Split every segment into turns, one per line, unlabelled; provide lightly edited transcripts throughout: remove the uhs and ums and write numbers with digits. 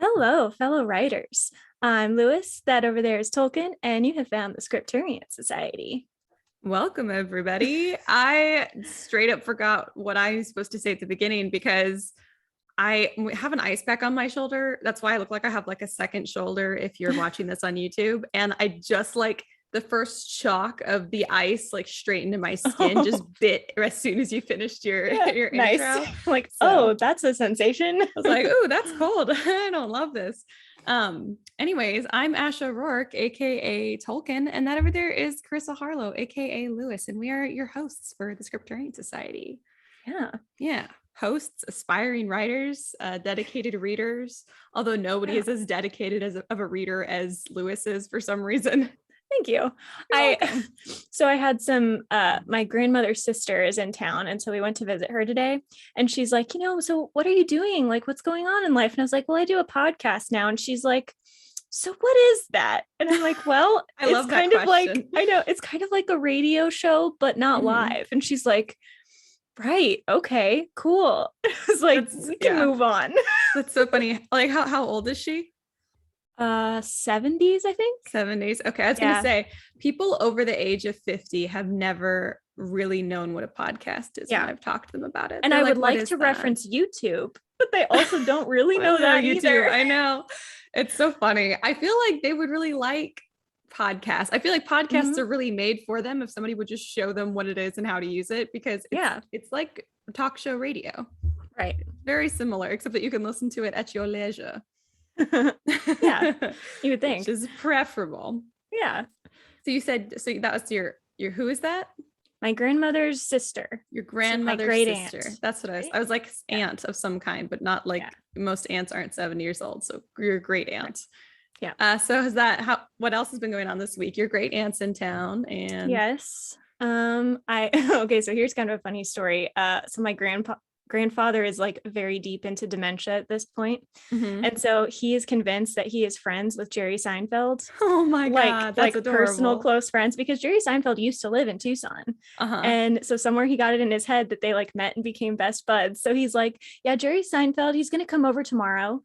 Hello, fellow writers. I'm Lewis, that over there is Tolkien, and you have found the Scripturian Society.
Welcome, everybody. I straight up forgot what I was supposed to say at the beginning because I have an ice pack on my shoulder. That's why I look like I have like a second shoulder if you're watching this on YouTube. And I just like the first shock of the ice like straight into my skin just bit as soon as you finished your
nice.
intro.
Like, so, that's a sensation.
I was like, oh, that's cold. I don't love this. Anyways, I'm Ash O'Rourke, aka Tolkien, and that over there is Carissa Harlow, aka Lewis, and we are your hosts for the Scripturian Society. Yeah. Hosts, aspiring writers, dedicated readers, although nobody is as dedicated of a reader as Lewis is for some reason.
Thank you. I had some my grandmother's sister is in town, and so we went to visit her today, and she's like, so what are you doing? Like, what's going on in life? And I was like, well, I do a podcast now. And she's like, so what is that? And I'm like, well,
I love that
kind of like,
question.
I know it's kind of like a radio show, but not live. And she's like, right, okay, cool. I was like, we can move on.
That's so funny. Like, how old is she?
70s, I think.
70s. Okay, I was gonna say people over the age of 50 have never really known what a podcast is when I've talked to them about it.
And I would like to reference YouTube, but they also don't really know that either.
I know. It's so funny. I feel like they would really like podcasts. I feel like podcasts are really made for them if somebody would just show them what it is and how to use it, because it's like talk show radio.
Right.
Very similar, except that you can listen to it at your leisure.
Yeah, you would think.
Which is preferable.
Yeah.
So you said, so that was your who is that?
My grandmother's sister.
Your grandmother's sister. Aunt. That's what I was like aunt of some kind, but not like most aunts aren't 70 years old. So your great aunt.
Yeah.
So what else has been going on this week? Your great aunt's in town. And
yes. Okay, so here's kind of a funny story. So my grandfather is like very deep into dementia at this point. And so he is convinced that he is friends with Jerry Seinfeld.
Oh my God, that's adorable.
Personal close friends, because Jerry Seinfeld used to live in Tucson. And so somewhere he got it in his head that they like met and became best buds. So he's like, yeah, Jerry Seinfeld, he's gonna come over tomorrow.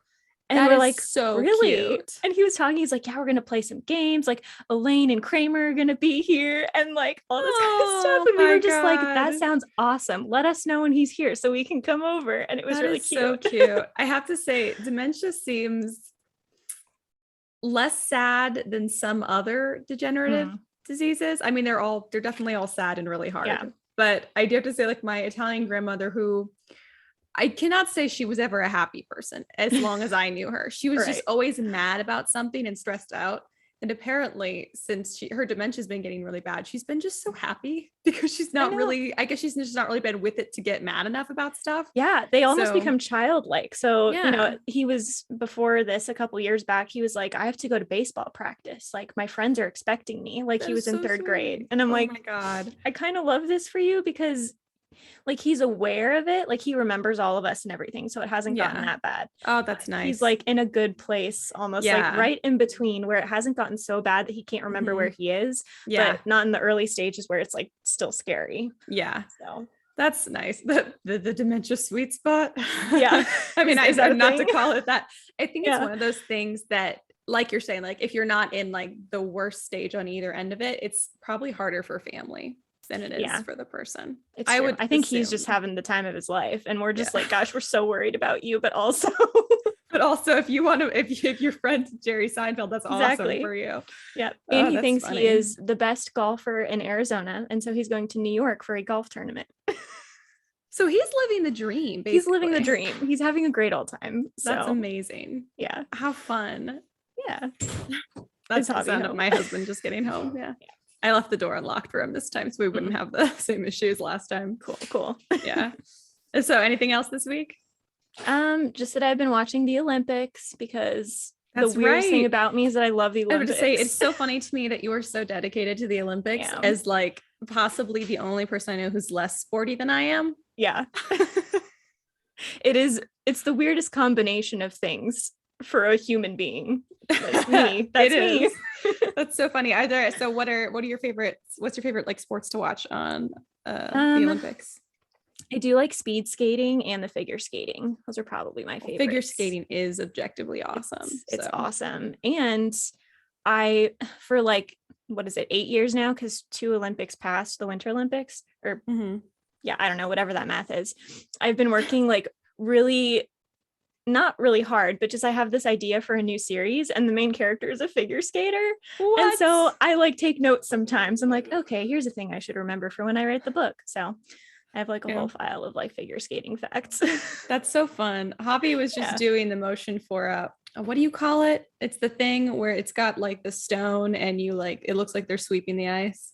And we're like,
so
really
cute.
And he was talking, he's like, yeah, we're gonna play some games, like Elaine and Kramer are gonna be here, and like all this kind of stuff. And we were just like, that sounds awesome, let us know when he's here so we can come over. And it was really cute.
So cute. I have to say, dementia seems less sad than some other degenerative diseases. I mean, they're definitely all sad and really hard. But I do have to say, like, my Italian grandmother, who I cannot say she was ever a happy person as long as I knew her. She was just always mad about something and stressed out. And apparently, since her dementia has been getting really bad, she's been just so happy because she's not really, I guess she's just not really been with it to get mad enough about stuff.
Yeah, they almost become childlike. So, he was, before this, a couple years back, he was like, I have to go to baseball practice. Like, my friends are expecting me. Like, he was in third grade. And I'm like, oh my God, I kind of love this for you, because like he's aware of it, like he remembers all of us and everything, so it hasn't gotten that bad.
Oh, that's nice.
He's like in a good place, almost like right in between, where it hasn't gotten so bad that he can't remember where he is, but not in the early stages where it's like still scary. So
that's nice. The dementia sweet spot.
I
mean, I'm not to call it that. I think it's one of those things that, like you're saying, like if you're not in like the worst stage on either end of it, it's probably harder for family than it is for the person.
I think he's just having the time of his life, and we're just like, gosh, we're so worried about you, but also
if you want to, if your friend Jerry Seinfeld, that's awesome for you.
And he thinks he is the best golfer in Arizona, and so he's going to New York for a golf tournament.
So he's living the dream, basically.
He's living the dream. He's having a great old time.
That's amazing. How fun. That's the sound of my husband just getting home. I left the door unlocked for him this time, so we wouldn't have the same issues last time.
Cool.
So anything else this week?
Just that I've been watching the Olympics, because the weirdest thing about me is that I love the Olympics.
I would say it's so funny to me that you are so dedicated to the Olympics, as like possibly the only person I know who's less sporty than I am.
It's the weirdest combination of things for a human being. Like me. That's me.
That's so funny. What are your favorites? What's your favorite like sports to watch on the Olympics?
I do like speed skating and the figure skating. Those are probably my favorites.
Figure skating is objectively awesome.
It's awesome. And I, for like, what is it, 8 years now? Because 2 Olympics passed, the Winter Olympics, or yeah, I don't know, whatever that math is. I've been working like really, not really hard, but just I have this idea for a new series and the main character is a figure skater. What? And so I like take notes sometimes. I'm like, okay, here's a thing I should remember for when I write the book. So I have like a whole file of like figure skating facts.
That's so fun. Hobby was just doing the motion for what do you call it? It's the thing where it's got like the stone and you like, it looks like they're sweeping the ice.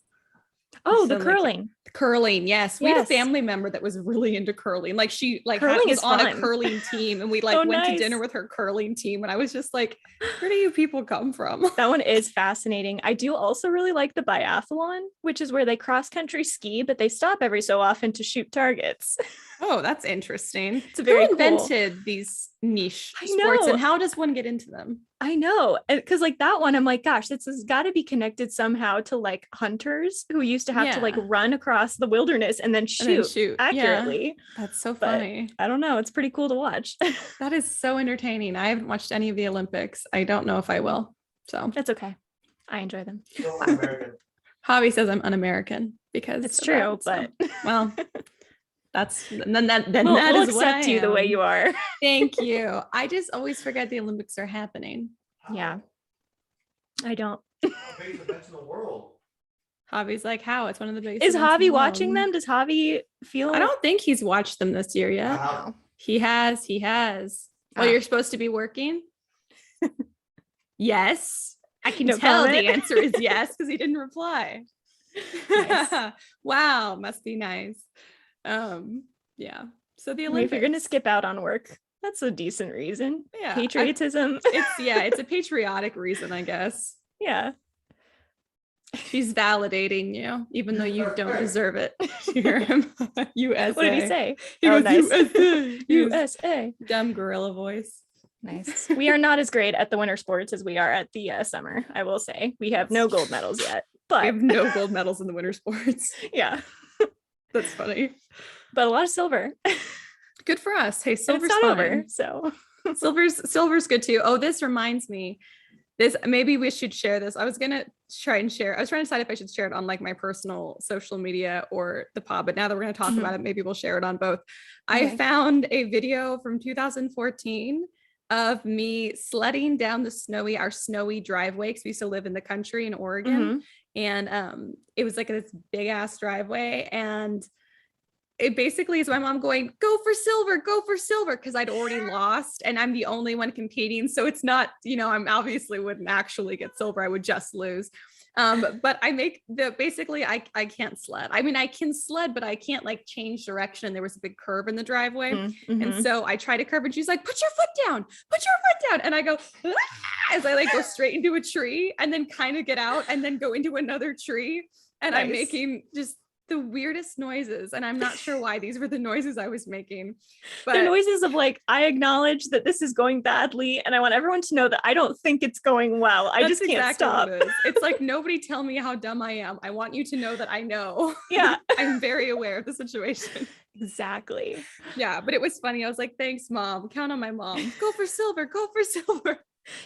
Oh, the curling.
Like, curling, yes. We had a family member that was really into curling. Like she like was on a curling team and we like went to dinner with her curling team. And I was just like, where do you people come from?
That one is fascinating. I do also really like the biathlon, which is where they cross country ski, but they stop every so often to shoot targets.
Oh, that's interesting.
It's very
Who invented these niche sports and how does one get into them?
I know, because like that one, I'm like, gosh, this has got to be connected somehow to like hunters who used to have to like run across the wilderness and then shoot accurately.
Yeah. That's so funny.
But I don't know. It's pretty cool to watch.
That is so entertaining. I haven't watched any of the Olympics. I don't know if I will. So
that's okay. I enjoy them.
Hobby says I'm un-American because
it's true, but
well. That's we'll
accept you the way you are.
Thank you. I just always forget the Olympics are happening.
Yeah. I don't.
Events in the world.
Hobby's like, how? It's one of the biggest.
Is Hobby watching them? Does Hobby feel?
I don't think he's watched them this year yet.
Wow.
He has. Well, you're supposed to be working. Yes. I can tell the answer is yes because he didn't reply. Nice. Wow. Must be nice. Yeah. So the Olympics.
If you're gonna skip out on work, that's a decent reason. Yeah. Patriotism.
It's a patriotic reason, I guess.
Yeah.
She's validating you, even though you don't deserve it. USA.
What did he say?
He goes,
nice.
USA.
USA.
Dumb gorilla voice.
Nice. We are not as great at the winter sports as we are at the summer, I will say. We have no gold medals yet. But
we have no gold medals in the winter sports.
Yeah.
That's funny.
But a lot of silver.
Good for us. Hey, silver's
not
fun.
over. So
silver's good too. Oh, this reminds me. Maybe we should share this. I was trying to decide if I should share it on like my personal social media or the pod, but now that we're going to talk about it, maybe we'll share it on both. Okay. I found a video from 2014 of me sledding down our snowy driveway because we used to live in the country in Oregon. And it was like this big ass driveway. And it basically is my mom going, go for silver, because I'd already lost and I'm the only one competing. So it's not, I'm obviously wouldn't actually get silver. I would just lose. But I can't sled. I mean, I can sled, but I can't like change direction. There was a big curve in the driveway. And so I try to curve and she's like, put your foot down. And I go, as I like go straight into a tree and then kind of get out and then go into another tree. And nice. I'm making just the weirdest noises. And I'm not sure why these were the noises I was making. But
the noises of like, I acknowledge that this is going badly. And I want everyone to know that I don't think it's going well. I just can't stop.
What it is. It's like, nobody tell me how dumb I am. I want you to know that I know.
Yeah.
I'm very aware of the situation.
Exactly.
Yeah. But it was funny. I was like, thanks, Mom. Count on my mom. Go for silver.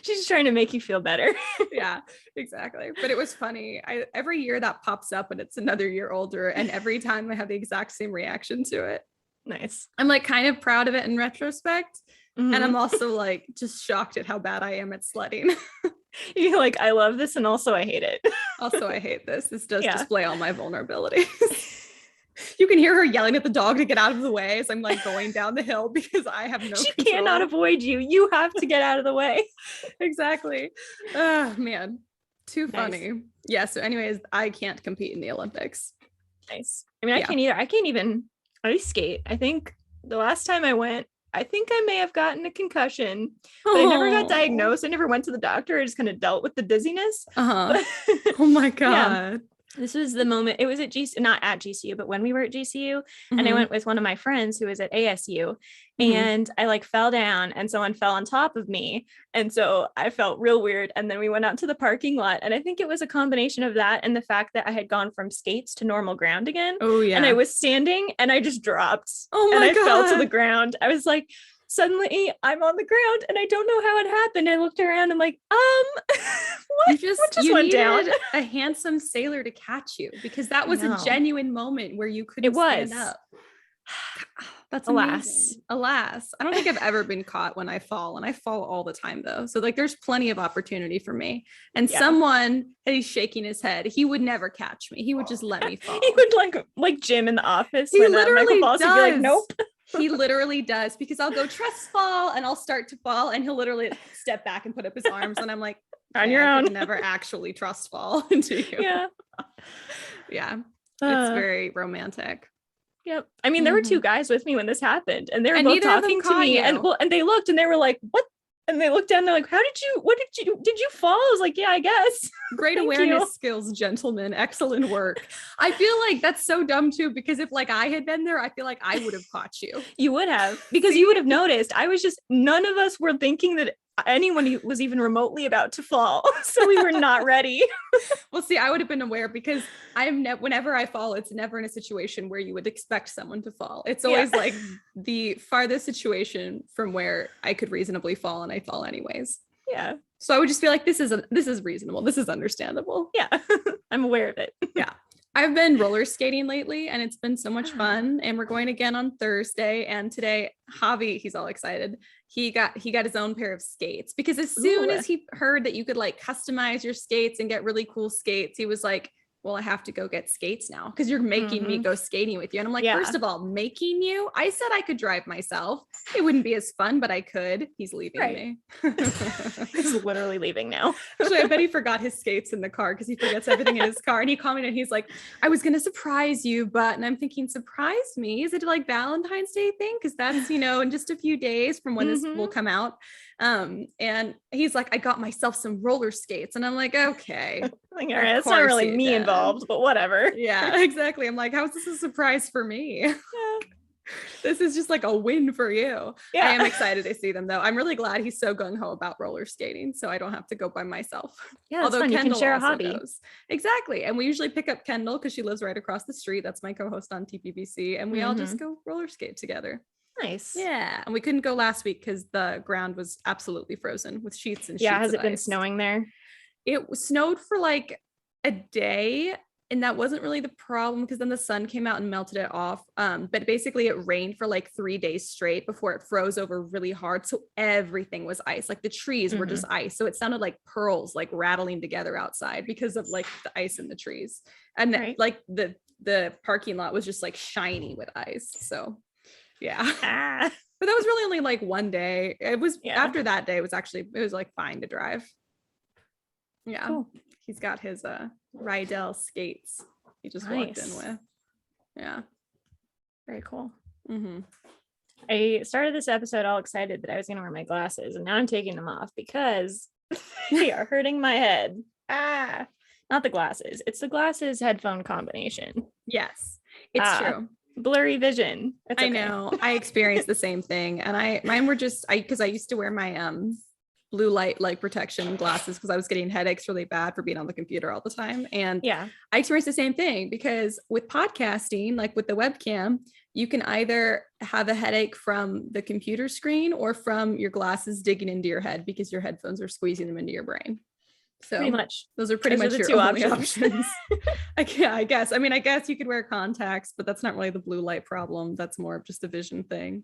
She's just trying to make you feel better.
Yeah, exactly. But it was funny. Every year that pops up and it's another year older. And every time I have the exact same reaction to it.
Nice.
I'm like kind of proud of it in retrospect. And I'm also like just shocked at how bad I am at sledding.
You're like, I love this. And also I hate it.
Also, I hate this. This does display all my vulnerabilities. You can hear her yelling at the dog to get out of the way as I'm like going down the hill because I have no
She
control.
Cannot avoid you. You have to get out of the way.
Exactly. Oh man. Too funny. Nice. Yeah. So anyways, I can't compete in the Olympics.
Nice. I mean, I can't either. I can't even ice skate. I think the last time I went, I think I may have gotten a concussion, but I never got diagnosed. I never went to the doctor. I just kind of dealt with the dizziness.
Oh my God.
This was the moment. It was at GCU, not at GCU, but when we were at GCU, and I went with one of my friends who was at ASU, and I like fell down and someone fell on top of me. And so I felt real weird. And then we went out to the parking lot. And I think it was a combination of that and the fact that I had gone from skates to normal ground again.
Oh yeah.
And I was standing and I just dropped.
Oh
my
God.
I fell to the ground. I was like, suddenly I'm on the ground and I don't know how it happened. I looked around. I'm like, what just went down?
A handsome sailor to catch you, because that was a genuine moment where you couldn't stand up. That's amazing. Alas. I don't think I've ever been caught when I fall, and I fall all the time though. So like there's plenty of opportunity for me. And someone, he's shaking his head. He would never catch me. He would just let me fall.
He would like Jim in the office.
He literally does.
He'd be like, nope.
He literally does, because I'll go trust fall and I'll start to fall and he'll literally step back and put up his arms and I'm like,
on your own.
I could never actually trust fall into you.
Yeah.
Yeah. It's very romantic.
Yep. I mean, there were two guys with me when this happened, and they were both talking to me, and they looked and they were like, what? And they looked down, they're like, did you fall? I was like, yeah, I guess.
Great awareness skills, gentlemen. Excellent work. I feel like that's so dumb too, because if like I had been there, I feel like I would have caught you.
You would have, because you would have noticed. None of us were thinking that anyone was even remotely about to fall. So we were not ready.
Well, see, I would have been aware, because whenever I fall, it's never in a situation where you would expect someone to fall. It's always like the farthest situation from where I could reasonably fall, and I fall anyways.
Yeah.
So I would just be like, this is reasonable. This is understandable.
Yeah. I'm aware of it.
Yeah. I've been roller skating lately, and it's been so much fun. And we're going again on Thursday. And today, Javi, he's all excited. He got his own pair of skates, because as soon as he heard that you could like customize your skates and get really cool skates, he was like, well, I have to go get skates now, because you're making me go skating with you. And I'm like, first of all, making you? I said I could drive myself. It wouldn't be as fun, but I could. He's leaving me.
He's literally leaving now.
Actually, I bet he forgot his skates in the car, because he forgets everything in his car. And he commented, and he's like, I was going to surprise you, but, and I'm thinking, surprise me? Is it like Valentine's Day thing? Because that's, in just a few days from when this will come out. And he's like, I got myself some roller skates. And I'm like, okay.
Like, all right, it's not really me involved, but whatever.
Yeah, exactly. I'm like, how is this a surprise for me? Yeah. This is just like a win for you. Yeah. I am excited to see them though. I'm really glad he's so gung-ho about roller skating, so I don't have to go by myself.
Yeah, although Kendall, you can share a hobby.
Goes. Exactly. And we usually pick up Kendall, because she lives right across the street. That's my co-host on TPBC. And we all just go roller skate together.
Nice.
Yeah. And we couldn't go last week because the ground was absolutely frozen with sheets and sheets.
Yeah. Has it been
ice.
Snowing there?
It snowed for like a day, and that wasn't really the problem, because then the sun came out and melted it off. But basically it rained for like 3 days straight before it froze over really hard. So everything was ice. Like the trees were just ice. So it sounded like pearls like rattling together outside because of like the ice in the trees. And like the parking lot was just like shiny with ice. So yeah. But that was really only like one day. It was after that day, it was like fine to drive. Yeah. Cool. He's got his Rydell skates he just walked in with. Yeah.
Very cool. I started this episode all excited that I was going to wear my glasses, and now I'm taking them off because they are hurting my head. Not the glasses. It's the glasses headphone combination.
Yes, it's true.
Blurry vision.
I know. I experienced the same thing, and mine were just because I used to wear my blue light like protection glasses because I was getting headaches really bad for being on the computer all the time. And I experienced the same thing, because with podcasting, like with the webcam, you can either have a headache from the computer screen or from your glasses digging into your head because your headphones are squeezing them into your brain. So
pretty much
those are pretty much your two options. I guess. I mean, I guess you could wear contacts, but that's not really the blue light problem. That's more of just a vision thing.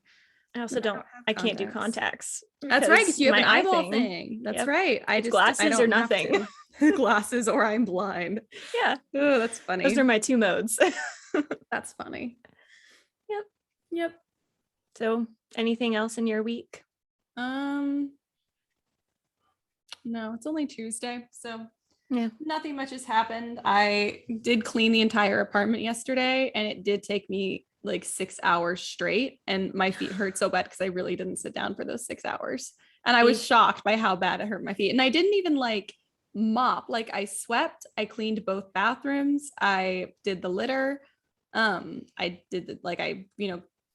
I also I can't do contacts.
That's right, because you have an eyeball thing. That's right. I just
glasses or nothing.
Glasses or I'm blind.
Yeah.
Oh, that's funny.
Those are my two modes.
That's funny.
Yep. So anything else in your week?
No, it's only Tuesday, so nothing much has happened. I did clean the entire apartment yesterday, and it did take me like 6 hours straight, and my feet hurt so bad because I really didn't sit down for those 6 hours, and I was shocked by how bad it hurt my feet. And I didn't even like mop. Like I swept, I cleaned both bathrooms, I did the litter. I did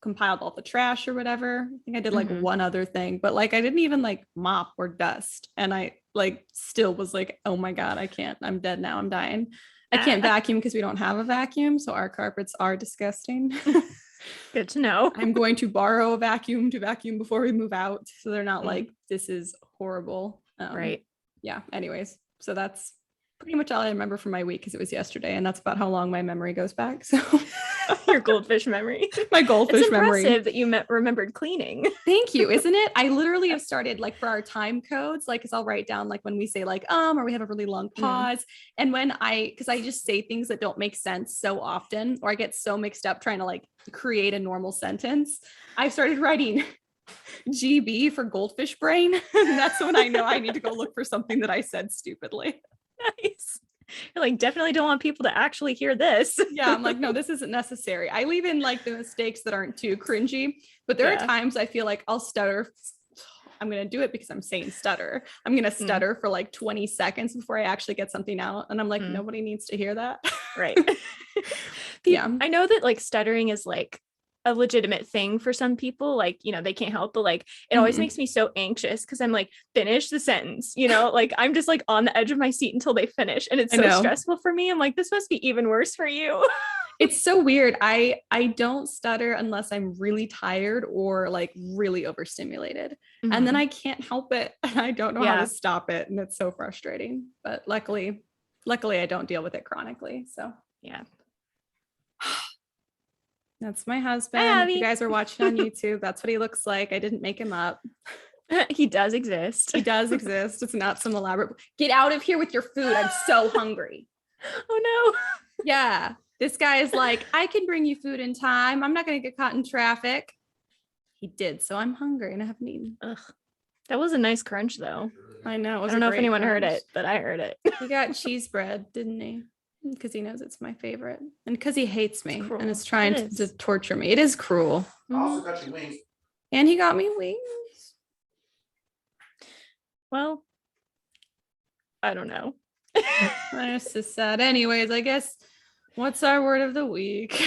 compiled all the trash or whatever. I think I did like one other thing, but like I didn't even like mop or dust. And I like still was like, oh my God, I can't. I'm dead now. I'm dying. I can't vacuum because we don't have a vacuum. So our carpets are disgusting.
Good to know.
I'm going to borrow a vacuum to vacuum before we move out. So they're not like, this is horrible.
Right.
Yeah. Anyways, so that's pretty much all I remember from my week because it was yesterday. And that's about how long my memory goes back. So
your goldfish memory.
My goldfish memory.
It's impressive that you remembered cleaning.
Thank you. Isn't it? I literally have started like for our time codes, like, cause I'll write down like when we say like, or we have a really long pause. And when cause I just say things that don't make sense so often, or I get so mixed up trying to like create a normal sentence. I've started writing GB for goldfish brain. And that's when I know I need to go look for something that I said stupidly.
Nice. You're like, definitely don't want people to actually hear this.
Yeah, I'm like, no, this isn't necessary. I leave in like the mistakes that aren't too cringy, but there are times I feel like I'll stutter. I'm going to do it because I'm saying stutter. I'm going to stutter for like 20 seconds before I actually get something out. And I'm like, nobody needs to hear that.
Right. Yeah. I know that like stuttering is like a legitimate thing for some people, like, you know, they can't help, but like it always makes me so anxious because I'm like, finish the sentence, you know, like I'm just like on the edge of my seat until they finish, and it's so stressful for me. I'm like, this must be even worse for you.
It's so weird. I don't stutter unless I'm really tired or like really overstimulated, and then I can't help it and I don't know how to stop it, and it's so frustrating. But luckily I don't deal with it chronically. So
yeah.
That's my husband. If you guys are watching on YouTube, that's what he looks like. I didn't make him up.
He does exist.
He does exist. It's not some elaborate. Get out of here with your food. I'm so hungry.
Oh no.
Yeah. This guy is like, I can bring you food in time. I'm not going to get caught in traffic. He did. So I'm hungry and I haven't eaten.
Ugh. That was a nice crunch though.
I know.
I don't know if anyone heard it, but I heard it.
He got cheese bread, didn't he? Because he knows it's my favorite, and because he hates me and is trying to torture me. It is cruel.
I also got you wings.
And he got me wings.
Well, I don't know.
That's just sad. Anyways, I guess what's our word of the week?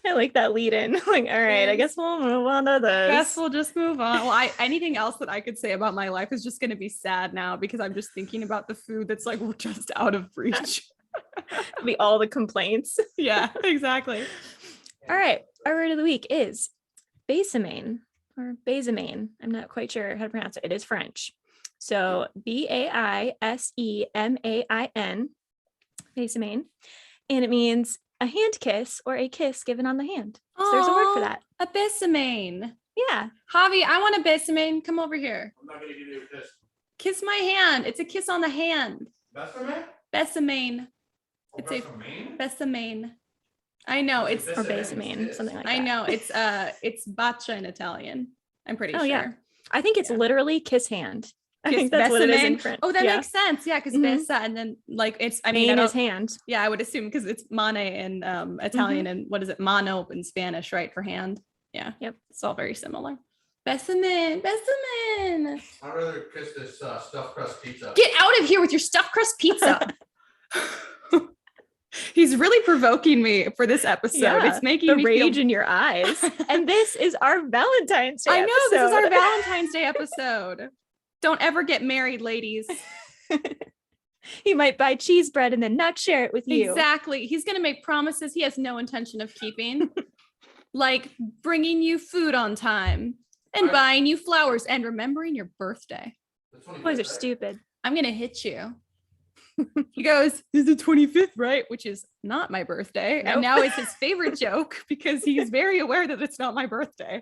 I like that lead in. Like, all right, I guess we'll move on to this.
I guess we'll just move on. Well, anything else that I could say about my life is just going to be sad now because I'm just thinking about the food that's like just out of reach.
Be all the complaints.
Yeah, exactly.
All right, our word of the week is Baisemain or Baisemain. I'm not quite sure how to pronounce it. It is French. So Baisemain, Baisemain, and it means a hand kiss or a kiss given on the hand. So there's a word for that.
A Baisemain.
Yeah.
Javi, I want a Baisemain. Come over here.
I'm not going to give you a kiss.
Kiss my hand. It's a kiss on the hand.
Baisemain?
Baisemain.
Oh,
It's
Baisemain?
a Baisemain. I know it's
or Baisemain, something like that.
I know it's bacia in Italian. I'm pretty sure.
Yeah. I think it's literally kiss hand. I think that's what it is in French.
Oh, that makes sense. Yeah, because besa and then like it's
main is hand.
Yeah, I would assume because it's mane in Italian and what is it? Mano in Spanish, right? For hand. Yeah.
Yep.
It's all very similar. Baisemain.
I'd rather kiss this stuffed crust pizza.
Get out of here with your stuffed crust pizza. He's really provoking me for this episode.
Yeah,
it's making me
rage in your eyes. And this is our Valentine's Day
I know, this is our Valentine's Day episode. Don't ever get married, ladies.
He might buy cheese bread and then not share it with you.
Exactly. He's going to make promises he has no intention of keeping. Like bringing you food on time and buying you flowers and remembering your birthday.
Boys are stupid.
I'm going to hit you. He goes, "This is the 25th, right?" Which is not my birthday. Nope. And now it's his favorite joke because he's very aware that it's not my birthday.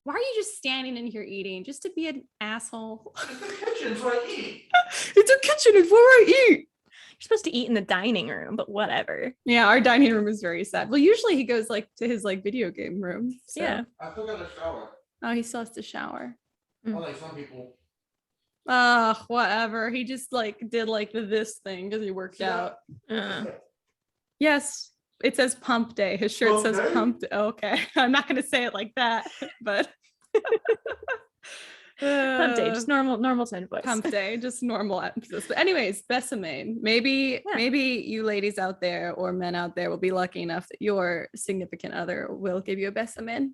Why are you just standing in here eating? Just to be an asshole?
It's the kitchen, it's where I eat.
It's a kitchen, it's where I eat.
You're supposed to eat in the dining room, but whatever.
Yeah, our dining room is very sad. Well, usually he goes like to his like video game room. So.
Yeah.
I still got a shower.
Oh, he still has to shower.
Like some people.
Whatever. He just like did like this thing because he worked out. Yes. It says pump day. His shirt says pump day. Okay. I'm not going to say it like that, but
Hump day, just normal tone voice.
Hump day, just normal emphasis. But anyways, Baisemain. Maybe you ladies out there or men out there will be lucky enough that your significant other will give you a Baisemain.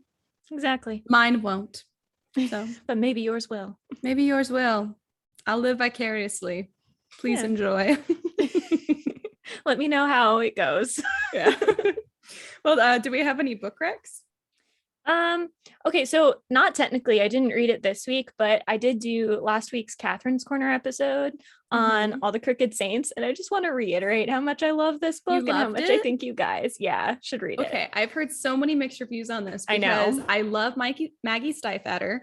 Exactly.
Mine won't. So,
but maybe yours will.
Maybe yours will. I'll live vicariously. Please enjoy.
Let me know how it goes.
Yeah. Well, do we have any book recs?
Okay, so not technically, I didn't read it this week, but I did do last week's Catherine's Corner episode on All the Crooked Saints, and I just want to reiterate how much I love this book and how much I think you guys, should read it.
Okay, I've heard so many mixed reviews on this because I love Maggie Stiefvater.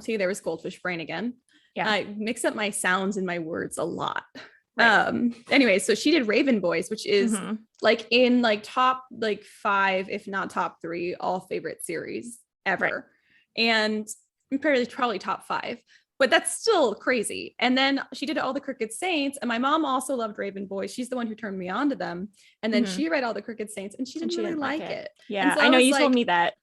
See, there was Goldfish Brain again. Yeah, I mix up my sounds and my words a lot. Right. Anyway, so she did Raven Boys, which is like in like top like 5, if not top 3, all favorite series ever. And probably top 5, but that's still crazy. And then she did All the Crooked Saints, and my mom also loved Raven Boys. She's the one who turned me on to them. And then she read All the Crooked Saints, and she didn't really like it.
Yeah, so I know you told me that.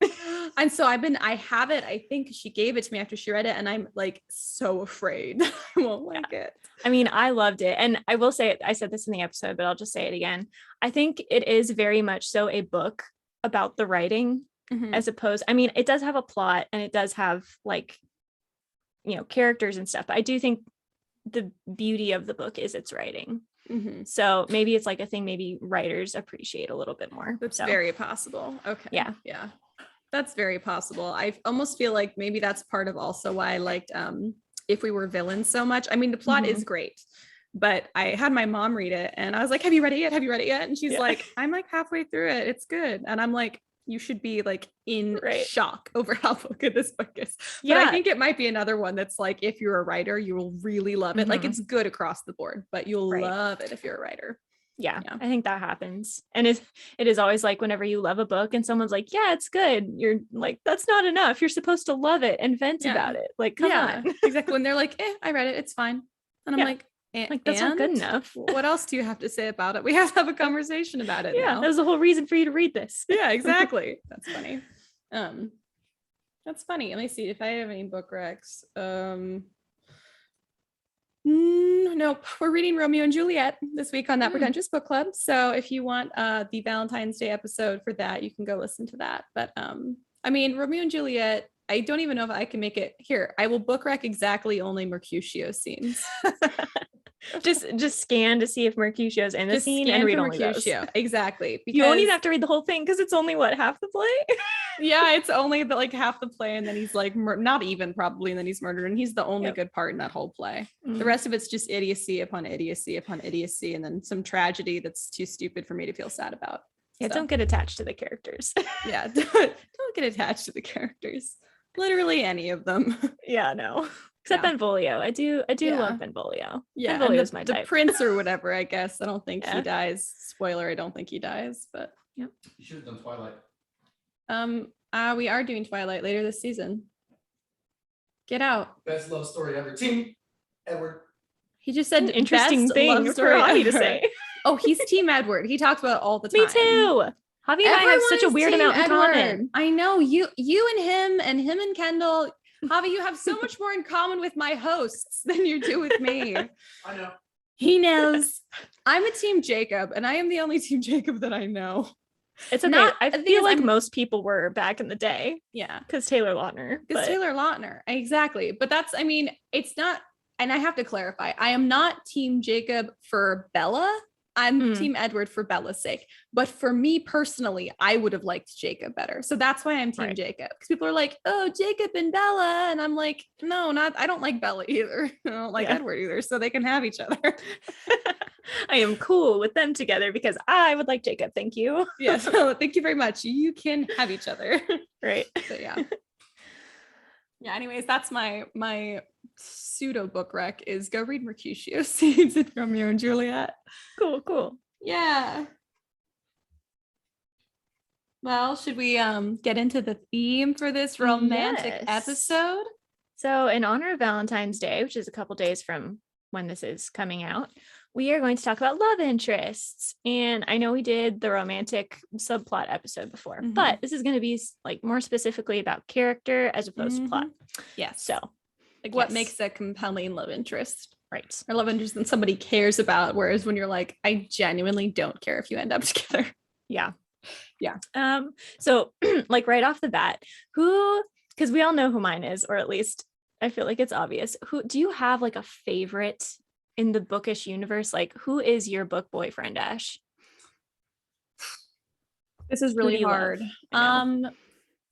And so I have it. I think she gave it to me after she read it, and I'm like so afraid I won't like it.
I mean, I loved it. And I will say, I said this in the episode, but I'll just say it again. I think it is very much so a book about the writing as opposed, I mean, it does have a plot and it does have like, characters and stuff, but I do think the beauty of the book is its writing. So maybe it's like a thing maybe writers appreciate a little bit more.
That's very possible. Okay. Yeah. That's very possible. I almost feel like maybe that's part of also why I liked If We Were Villains so much. I mean, the plot is great, but I had my mom read it and I was like, have you read it yet? Have you read it yet? And she's like, I'm like halfway through it. It's good. And I'm like, you should be like in shock over how good this book is. But I think it might be another one that's like, if you're a writer, you will really love it. Like it's good across the board, but you'll love it if you're a writer.
Yeah, I think that happens. And it is always like whenever you love a book and someone's like, yeah, it's good, you're like, that's not enough. You're supposed to love it and vent about it. Like, come on.
Exactly. When they're like, I read it, it's fine. And I'm like,
that's not good enough.
What else do you have to say about it? We have to have a conversation about it.
That was the whole reason for you to read this.
Yeah, exactly. That's funny. That's funny. Let me see if I have any book recs. Nope. We're reading Romeo and Juliet this week on That Pretentious Book Club. So if you want the Valentine's Day episode for that, you can go listen to that. But I mean, Romeo and Juliet, I don't even know if I can make it here. I will book rec exactly only Mercutio scenes.
just scan to see if Mercutio's in the scene and read only Mercutio.
Exactly.
You won't even have to read the whole thing because it's only half the play.
Yeah, it's only like half the play, and then he's like not even probably, and then he's murdered, and he's the only good part in that whole play. The rest of it's just idiocy upon idiocy upon idiocy, and then some tragedy that's too stupid for me to feel sad about.
Yeah, don't get attached to the characters.
Yeah, don't get attached to the characters. Literally any of them.
Yeah, no. Except Benvolio. I do love Benvolio.
Yeah,
Benvolio's my type.
The prince or whatever, I guess. I don't think he dies. Spoiler, I don't think he dies, but
you should have done Twilight.
We are doing Twilight later this season. Get out.
Best love story ever. Team Edward.
He just said
an interesting thing for Javi to say.
Oh, he's Team Edward. He talks about it all the time.
Me too. Javi and I have such a weird amount in common.
I know you and him and Kendall. Javi, you have so much more in common with my hosts than you do with me.
I know.
He knows. I'm a Team Jacob, and I am the only Team Jacob that I know.
It's okay. I feel like most people were back in the day.
Yeah.
Because Taylor Lautner.
Exactly. But that's, I mean, it's not, and I have to clarify, I am not Team Jacob for Bella. I'm Team Edward for Bella's sake. But for me personally, I would have liked Jacob better. So that's why I'm Team Jacob. Because people are like, oh, Jacob and Bella. And I'm like, no, I don't like Bella either. I don't like Edward either. So they can have each other.
I am cool with them together because I would like Jacob. Thank you.
Yes. So thank you very much. You can have each other.
Right.
So yeah. Yeah. Anyways, that's my pseudo book rec is go read Mercutio scenes in Romeo and Juliet.
Cool.
Yeah. Well, should we get into the theme for this romantic episode?
So in honor of Valentine's Day, which is a couple days from when this is coming out, we are going to talk about love interests. And I know we did the romantic subplot episode before, but this is going to be like more specifically about character as opposed to plot.
Yes.
So
Like what makes a compelling love interest.
Right.
Or love interest that somebody cares about. Whereas when you're like, I genuinely don't care if you end up together.
Yeah.
Yeah.
So like right off the bat, because we all know who mine is, or at least I feel like it's obvious. Who do you have like a favorite in the bookish universe? Like who is your book boyfriend, Ash?
This is really hard.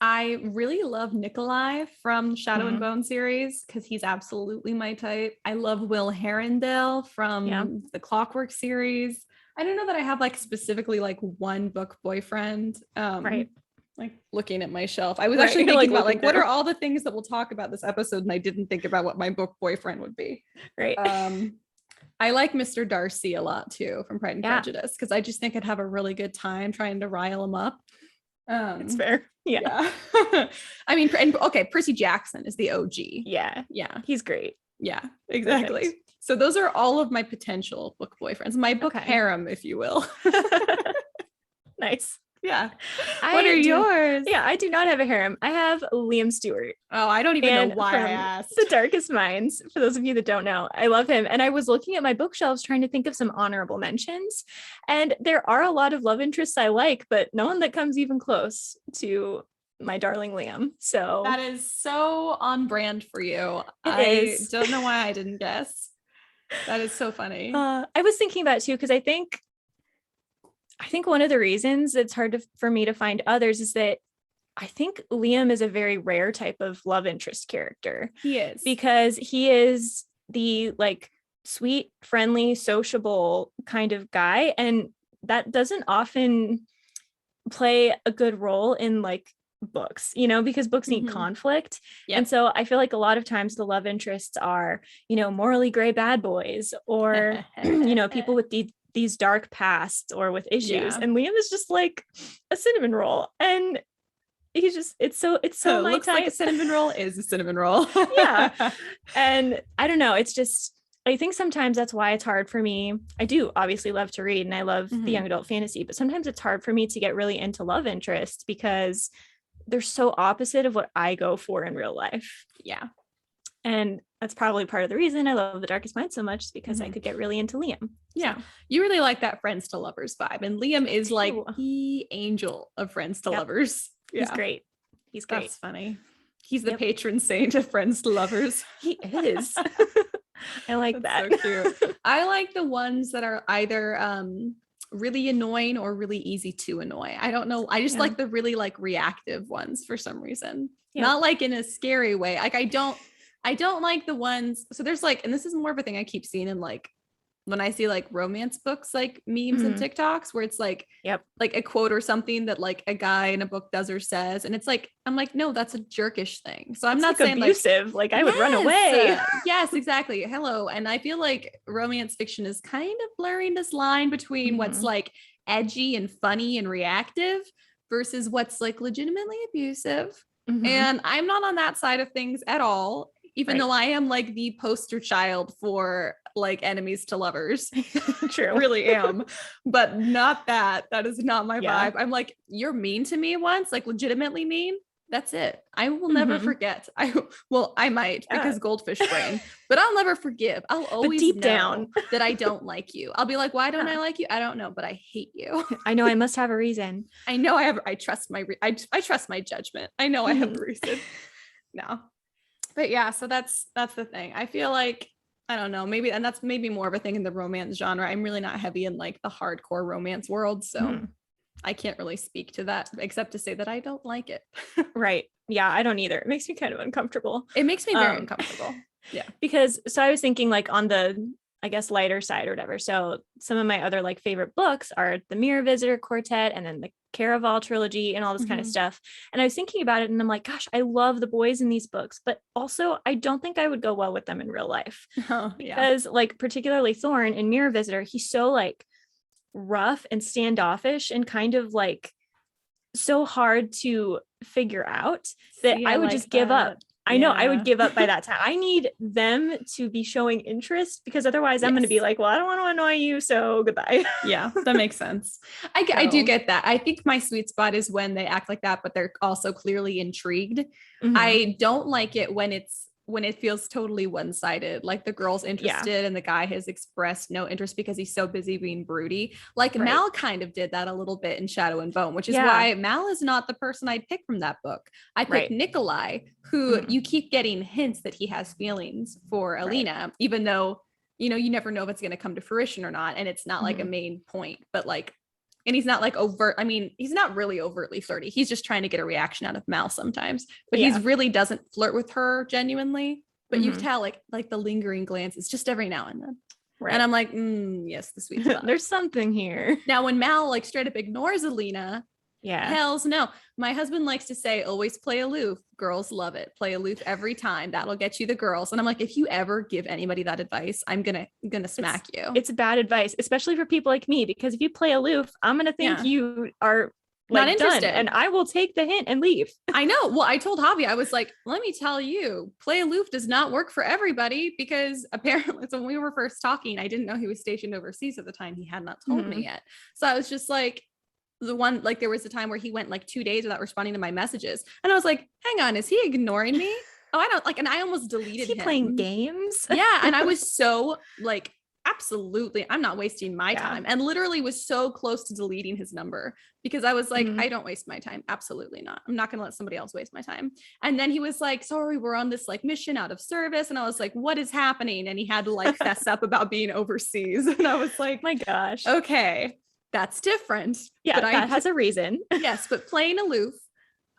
I really love Nikolai from Shadow and Bone series because he's absolutely my type. I love Will Herondale from the Clockwork series. I don't know that I have like specifically like one book boyfriend.
Right.
Like looking at my shelf. I was actually thinking about like what are all the things that we'll talk about this episode, and I didn't think about what my book boyfriend would be.
Right.
I like Mr. Darcy a lot too from Pride and Prejudice because I just think I'd have a really good time trying to rile him up.
It's fair. Yeah.
I mean, okay, Percy Jackson is the OG.
Yeah. He's great.
Yeah, exactly. Perfect. So those are all of my potential book boyfriends, my book harem, if you will.
Nice.
Yeah. What are yours?
Yeah, I do not have a harem. I have Liam Stewart.
Oh, I don't even know why I asked.
The Darkest Minds. For those of you that don't know, I love him. And I was looking at my bookshelves trying to think of some honorable mentions. And there are a lot of love interests I like, but no one that comes even close to my darling Liam. So
that is so on brand for you.
I
don't know why I didn't guess. That is so funny.
I was thinking about it too, because I think one of the reasons it's hard for me to find others is that I think Liam is a very rare type of love interest character.
He is.
Because he is the like sweet, friendly, sociable kind of guy. And that doesn't often play a good role in like books, because books need conflict. Yep. And so I feel like a lot of times the love interests are, morally gray bad boys or, people with these dark pasts or with issues. And Liam is just like a cinnamon roll. And he's just, it's so my
looks
type.
Like a cinnamon roll is a cinnamon roll.
Yeah. And I don't know. It's just, I think sometimes that's why it's hard for me. I do obviously love to read and I love the young adult fantasy, but sometimes it's hard for me to get really into love interests because they're so opposite of what I go for in real life.
Yeah.
And that's probably part of the reason I love The Darkest Mind so much, is because I could get really into Liam.
Yeah. So. You really like that friends to lovers vibe. And Liam is like the angel of friends to lovers.
Yeah. He's great. He's great.
That's funny. He's the patron saint of friends to lovers.
He is. I like that.
So cute. I like the ones that are either really annoying or really easy to annoy. I don't know. I just like the really like reactive ones for some reason. Not like in a scary way. Like I don't like the ones. So there's like, and this is more of a thing I keep seeing in like when I see like romance books, like memes and TikToks where it's like, like a quote or something that like a guy in a book does or says. And it's like, I'm like, no, that's a jerkish thing. So I'm not saying
abusive. Like I would run away.
Yes, exactly. Hello. And I feel like romance fiction is kind of blurring this line between what's like edgy and funny and reactive versus what's like legitimately abusive. And I'm not on that side of things at all. Even though I am like the poster child for like enemies to lovers.
True.
I really am. But not that. That is not my vibe. I'm like, you're mean to me once, like legitimately mean. That's it. I will never forget. I might because goldfish brain, but I'll never forgive. I'll always
deep
know
down
that I don't like you. I'll be like, why don't I like you? I don't know, but I hate you.
I know I must have a reason.
I know I trust my judgment. I know I have a reason. No. But yeah, so that's the thing. I feel like, I don't know, maybe, and that's maybe more of a thing in the romance genre. I'm really not heavy in like the hardcore romance world. So I can't really speak to that except to say that I don't like it.
Right. Yeah, I don't either. It makes me kind of uncomfortable.
It makes me very uncomfortable. Yeah.
Because so I was thinking like on the, I guess, lighter side or whatever. So some of my other like favorite books are the Mirror Visitor Quartet and then the Caraval trilogy and all this kind of stuff. And I was thinking about it and I'm like, gosh, I love the boys in these books, but also I don't think I would go well with them in real life. Because like particularly Thorn in Mirror Visitor, he's so like rough and standoffish and kind of like so hard to figure out that I would just give up. I know I would give up by that time. I need them to be showing interest because otherwise I'm going to be like, well, I don't want to annoy you. So goodbye.
Yeah, that makes sense. I do get that. I think my sweet spot is when they act like that, but they're also clearly intrigued. I don't like it when it's when it feels totally one-sided, like the girl's interested and the guy has expressed no interest because he's so busy being broody. Like Mal kind of did that a little bit in Shadow and Bone, which is why Mal is not the person I'd pick from that book. I picked Nikolai, who you keep getting hints that he has feelings for Alina, even though, you know, you never know if it's going to come to fruition or not. And it's not like a main point, but like, and he's not like overt. I mean, he's not really overtly flirty. He's just trying to get a reaction out of Mal sometimes, but he's really doesn't flirt with her genuinely. But you tell like the lingering glances just every now and then. Right. And I'm like, yes, the sweet spot.
There's something here.
Now, when Mal like straight up ignores Alina, hells no. My husband likes to say, always play aloof. Girls love it. Play aloof every time. That'll get you the girls. And I'm like, if you ever give anybody that advice, I'm gonna smack you.
It's bad advice, especially for people like me, because if you play aloof, I'm gonna think you are like not interested, done, and I will take the hint and leave.
I know. Well, I told Javi, I was like, let me tell you, play aloof does not work for everybody, because apparently, so when we were first talking, I didn't know he was stationed overseas at the time. He had not told me yet. So I was just like, there was a time where he went like 2 days without responding to my messages. And I was like, hang on, is he ignoring me? Oh, I don't like, and I almost deleted him.
Playing games?
Yeah. And I was so like, absolutely, I'm not wasting my time. And literally was so close to deleting his number, because I was like, I don't waste my time. Absolutely not. I'm not going to let somebody else waste my time. And then he was like, sorry, we're on this like mission out of service. And I was like, what is happening? And he had to like fess up about being overseas. And I was like,
my gosh.
Okay. That's different.
Yeah, but that has a reason.
Yes, but playing aloof,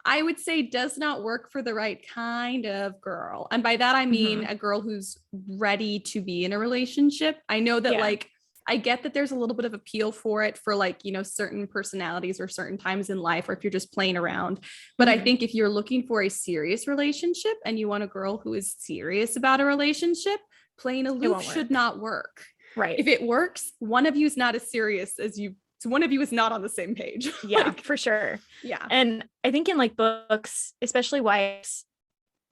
I would say, does not work for the right kind of girl. And by that, I mean a girl who's ready to be in a relationship. I know that like, I get that there's a little bit of appeal for it for like, you know, certain personalities or certain times in life, or if you're just playing around. But I think if you're looking for a serious relationship and you want a girl who is serious about a relationship, playing aloof should not work.
Right.
If it works, one of you is not as serious as you. So one of you is not on the same page.
Yeah, like, for sure.
Yeah.
And I think in like books, especially YA,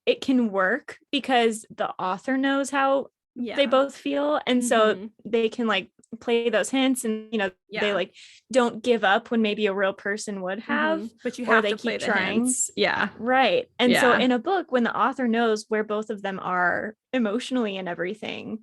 it can work because the author knows how they both feel. And so they can like play those hints, and, you know, they like don't give up when maybe a real person would have,
but you have
to
keep play
trying.
Hints. Yeah.
Right. And so in a book, when the author knows where both of them are emotionally and everything,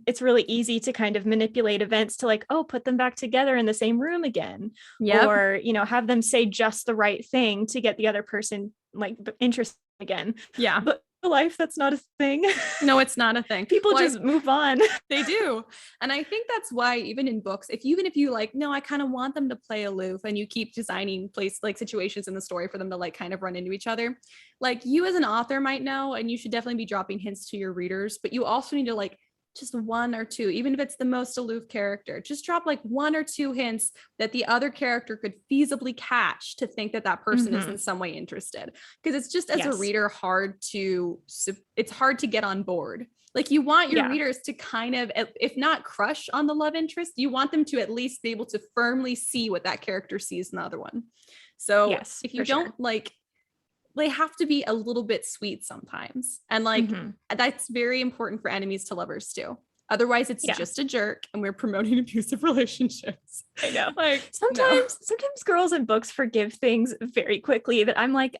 it's really easy to kind of manipulate events to like, oh, put them back together in the same room again, or, you know, have them say just the right thing to get the other person like interested again.
Yeah.
But life, that's not a thing.
No, it's not a thing.
People just move on.
They do. And I think that's why even in books, if you like, no, I kind of want them to play aloof, and you keep designing situations in the story for them to like kind of run into each other, like you as an author might know, and you should definitely be dropping hints to your readers, but you also need to like just one or two, even if it's the most aloof character, just drop like one or two hints that the other character could feasibly catch to think that that person is in some way interested. Because it's just, as a reader, it's hard to get on board. Like you want your readers to kind of, if not crush on the love interest, you want them to at least be able to firmly see what that character sees in the other one. So if you don't like, they have to be a little bit sweet sometimes. And like, that's very important for enemies to lovers too. Otherwise it's just a jerk, and we're promoting abusive relationships.
I know. Like sometimes girls in books forgive things very quickly that I'm like,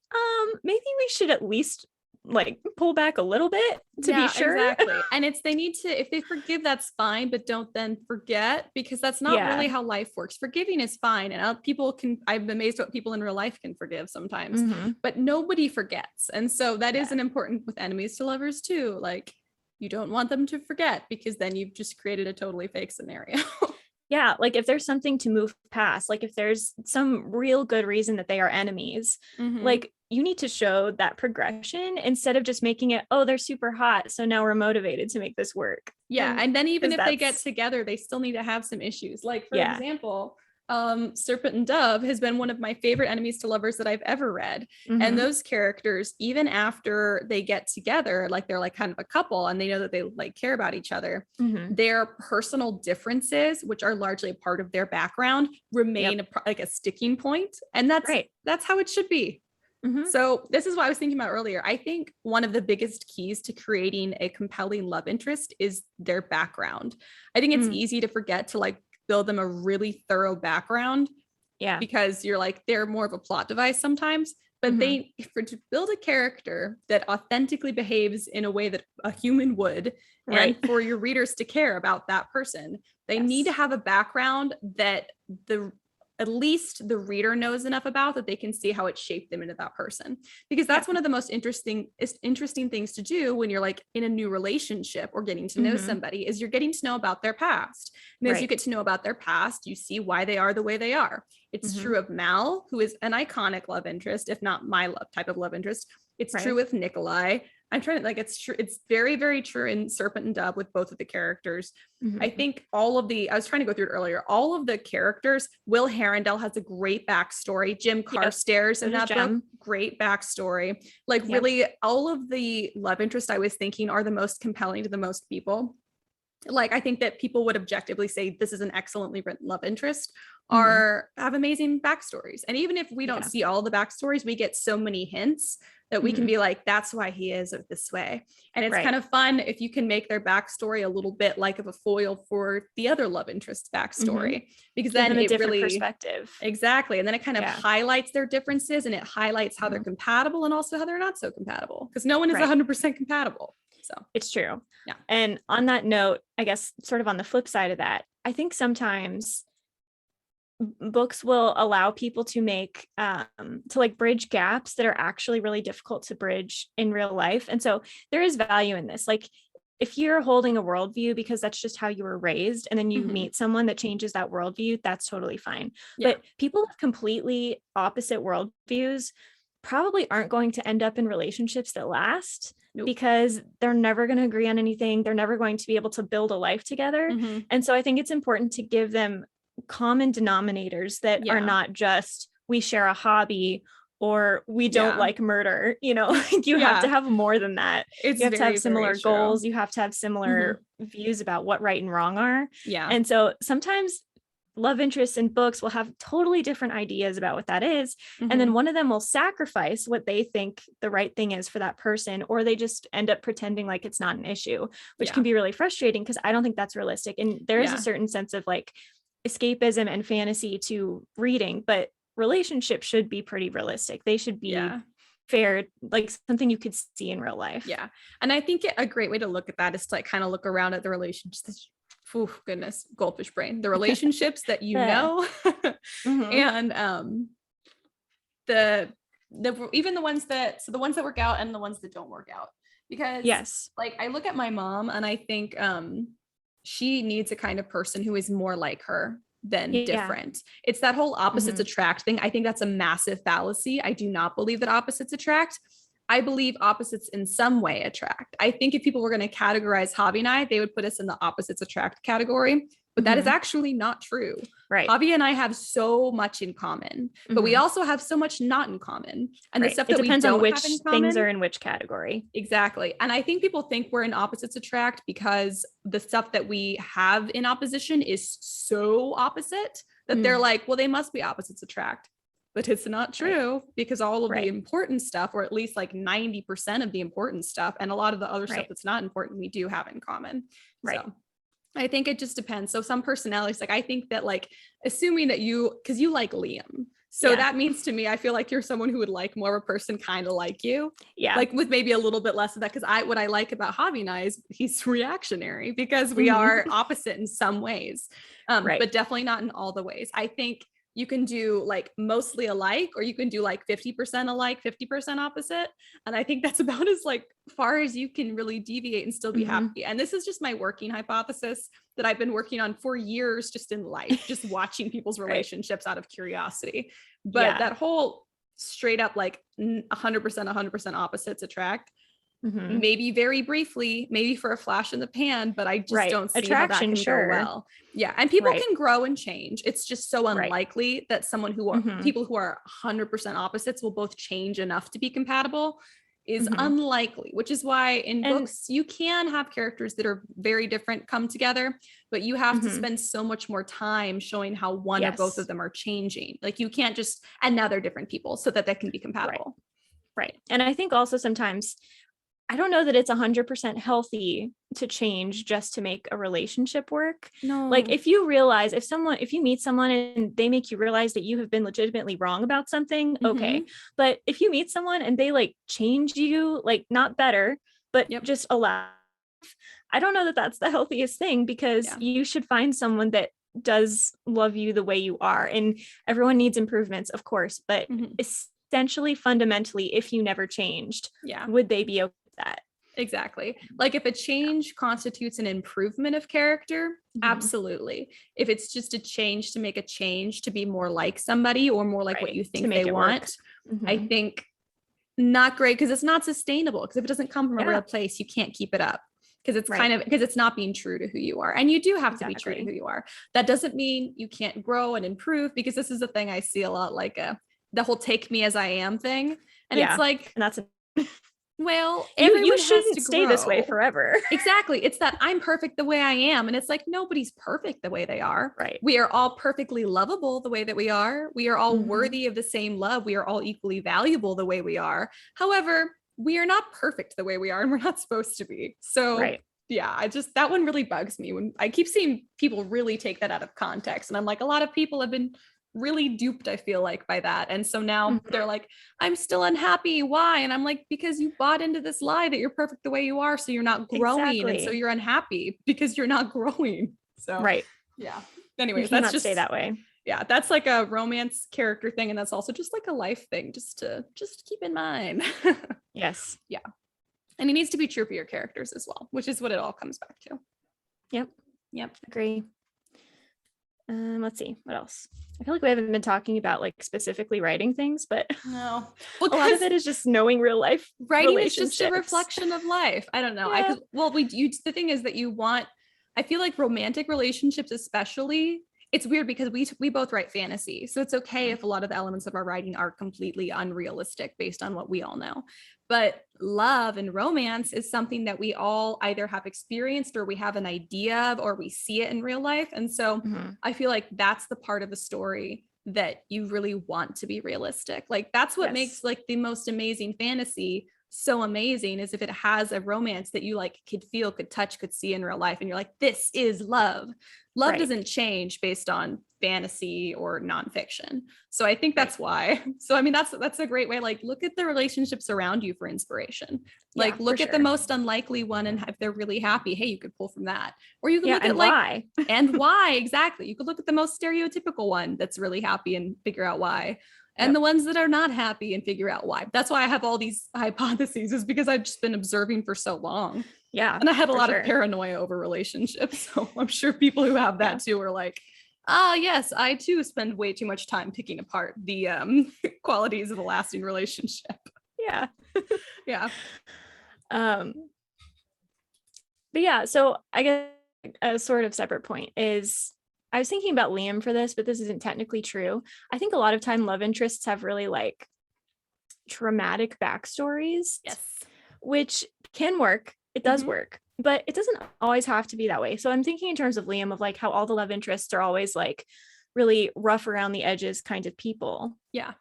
maybe we should at least like pull back a little bit to be sure.
Exactly. And they need to, if they forgive, that's fine, but don't then forget, because that's not really how life works. Forgiving is fine. And I'm amazed what people in real life can forgive sometimes, but nobody forgets. And so that is an important with enemies to lovers too. Like you don't want them to forget, because then you've just created a totally fake scenario.
Yeah, like if there's something to move past, like if there's some real good reason that they are enemies, like you need to show that progression instead of just making it, oh, they're super hot, so now we're motivated to make this work.
Yeah, and then even if they get together, they still need to have some issues. Like for example, Serpent and Dove has been one of my favorite enemies to lovers that I've ever read. And those characters, even after they get together, like they're like kind of a couple and they know that they like care about each other, their personal differences, which are largely a part of their background, remain like a sticking point. And that's how it should be. So this is what I was thinking about earlier. I think one of the biggest keys to creating a compelling love interest is their background. I think it's easy to forget to like build them a really thorough background, because you're like, they're more of a plot device sometimes. but to build a character that authentically behaves in a way that a human would, and for your readers to care about that person, they need to have a background that at least the reader knows enough about that they can see how it shaped them into that person. Because that's one of the most interesting things to do when you're like in a new relationship or getting to know somebody, is you're getting to know about their past. And as you get to know about their past, you see why they are the way they are. It's true of Mal, who is an iconic love interest, if not my type of love interest. It's true with Nikolai. I'm trying to it's true. It's very, very true in Serpent and Dove with both of the characters. I think I was trying to go through it earlier. All of the characters, Will Herondale has a great backstory. Jim Carstairs in that book, great backstory. Like really all of the love interests I was thinking are the most compelling to the most people. Like I think that people would objectively say this is an excellently written love interest, have amazing backstories. And even if we don't see all the backstories, we get so many hints that we can be like, that's why he is this way. And it's kind of fun if you can make their backstory a little bit like of a foil for the other love interest backstory, because then it really
perspective.
Exactly. And then it kind of highlights their differences, and it highlights how they're compatible and also how they're not so compatible, because no one is 100% compatible. So
it's true.
Yeah.
And on that note, I guess sort of on the flip side of that, I think sometimes books will allow people to make to like bridge gaps that are actually really difficult to bridge in real life. And so there is value in this. Like if you're holding a worldview because that's just how you were raised, and then you meet someone that changes that worldview, that's totally fine. But people with completely opposite worldviews probably aren't going to end up in relationships that last. Because they're never going to agree on anything. They're never going to be able to build a life together. And so I think it's important to give them common denominators that are not just we share a hobby or we don't like murder. You know, like you have to have more than that. You have to have similar goals. You have to have similar views about what right and wrong are.
Yeah.
And so sometimes love interests in books will have totally different ideas about what that is. And then one of them will sacrifice what they think the right thing is for that person, or they just end up pretending like it's not an issue, which can be really frustrating because I don't think that's realistic. And there is a certain sense of like escapism and fantasy to reading, but relationships should be pretty realistic. They should be fair, like something you could see in real life.
Yeah. And I think a great way to look at that is to like kind of look around at the relationships. Oh goodness, goldfish brain. The relationships that you know, and the even the ones that work out and the ones that don't work out. Because like I look at my mom and I think she needs a kind of person who is more like her than different. It's that whole opposites attract thing. I think that's a massive fallacy. I do not believe that opposites attract. I believe opposites in some way attract. I think if people were going to categorize Javi and I, they would put us in the opposites attract category, but that is actually not true.
Right.
Javi and I have so much in common, but we also have so much not in common. And the stuff that
depends
we don't
on which
have in common,
things are in which category.
Exactly. And I think people think we're in opposites attract because the stuff that we have in opposition is so opposite that they're like, well, they must be opposites attract. But it's not true because all of the important stuff, or at least like 90% of the important stuff, and a lot of the other stuff that's not important, we do have in common.
Right.
So I think it just depends. So some personalities, like I think that like, assuming that because you like Liam. So that means to me, I feel like you're someone who would like more of a person kind of like you. Yeah. Like with maybe a little bit less of that. Because what I like about Javi and I is he's reactionary because we are opposite in some ways. But definitely not in all the ways. I think you can do like mostly alike, or you can do like 50% alike, 50% opposite. And I think that's about as like far as you can really deviate and still be happy. And this is just my working hypothesis that I've been working on for years, just in life, just watching people's relationships out of curiosity. But that whole straight up, like 100% opposites attract. Maybe very briefly, maybe for a flash in the pan, but I just don't see how that can go well. Yeah. And people can grow and change. It's just so unlikely that someone who are people who are 100% opposites will both change enough to be compatible is unlikely, which is why in books you can have characters that are very different come together, but you have to spend so much more time showing how one or both of them are changing. Like you can't just, and now they're different people so that they can be compatible.
Right. And I think also sometimes I don't know that it's 100% healthy to change just to make a relationship work.
No.
Like if you meet someone and they make you realize that you have been legitimately wrong about something, okay. But if you meet someone and they like change you, like not better, but just allow, I don't know that that's the healthiest thing, because you should find someone that does love you the way you are. And everyone needs improvements, of course, but essentially, fundamentally, if you never changed, would they be okay with that?
Exactly. Like if a change constitutes an improvement of character, absolutely. If it's just a change to make a change to be more like somebody or more like what you think they want, I think not great, because it's not sustainable. Because if it doesn't come from a real place, you can't keep it up. Because it's because it's not being true to who you are. And you do have to be true to who you are. That doesn't mean you can't grow and improve, because this is the thing I see a lot, like the whole take me as I am thing. And it's like,
and that's
well,
you shouldn't stay this way forever.
Exactly. It's that I'm perfect the way I am. And it's like, nobody's perfect the way they are.
Right.
We are all perfectly lovable the way that we are. We are all worthy of the same love. We are all equally valuable the way we are. However, we are not perfect the way we are, and we're not supposed to be. So yeah, that one really bugs me when I keep seeing people really take that out of context. And I'm like, a lot of people have been really duped, I feel like, by that. And so now they're like, I'm still unhappy. Why? And I'm like, because you bought into this lie that you're perfect the way you are. So you're not growing. And so you're unhappy because you're not growing. So yeah. Anyways,
that's just stay that way.
Yeah. That's like a romance character thing. And that's also just like a life thing, just to keep in mind.
Yes.
Yeah. And it needs to be true for your characters as well, which is what it all comes back to.
Yep. Agree. Let's see what else. I feel like we haven't been talking about like specifically writing things, but
no,
a lot of it is just knowing real life.
Writing is just a reflection of life. I don't know. The thing is that I feel like romantic relationships, especially, it's weird because we both write fantasy. So it's okay if a lot of the elements of our writing are completely unrealistic based on what we all know. But love and romance is something that we all either have experienced or we have an idea of, or we see it in real life. And so I feel like that's the part of the story that you really want to be realistic. Like that's what makes like the most amazing fantasy so amazing, is if it has a romance that you like could feel, could touch, could see in real life. And you're like, this is love. Love doesn't change based on fantasy or nonfiction. So I think that's why. So, I mean, that's a great way. Like, look at the relationships around you for inspiration. Like, look at the most unlikely one, and if they're really happy, hey, you could pull from that. Or you could look at
why.
And why, exactly. You could look at the most stereotypical one that's really happy and figure out why. And the ones that are not happy and figure out why. That's why I have all these hypotheses, is because I've just been observing for so long.
Yeah.
And I had a lot of paranoia over relationships. So I'm sure people who have that too are like, yes, I too spend way too much time picking apart the qualities of a lasting relationship.
Yeah.
Yeah.
But yeah, so I guess a sort of separate point is, I was thinking about Liam for this, but this isn't technically true. I think a lot of time love interests have really like traumatic backstories.
Yes.
Which can work. It does work, but it doesn't always have to be that way. So I'm thinking in terms of Liam, of like how all the love interests are always like really rough around the edges kind of people.
Yeah.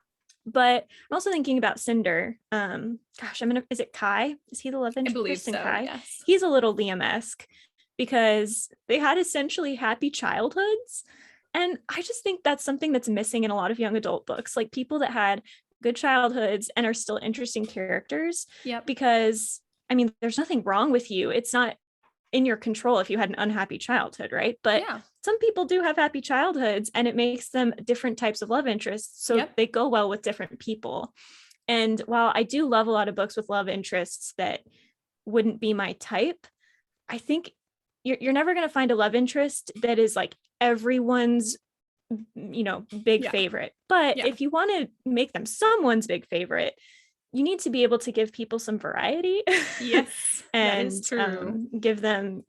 But I'm also thinking about Cinder. Is it Kai? Is he the love interest?
I believe so,
Kai?
yes.
He's a little Liam-esque, because they had essentially happy childhoods. And I just think that's something that's missing in a lot of young adult books, like people that had good childhoods and are still interesting characters.
Yep.
Because, I mean, there's nothing wrong with you. It's not in your control if you had an unhappy childhood, right? But some people do have happy childhoods, and it makes them different types of love interests. So they go well with different people. And while I do love a lot of books with love interests that wouldn't be my type, I think you're never going to find a love interest that is like everyone's, big favorite. But if you want to make them someone's big favorite, you need to be able to give people some variety.
Yes.
And
that is true.
Give them,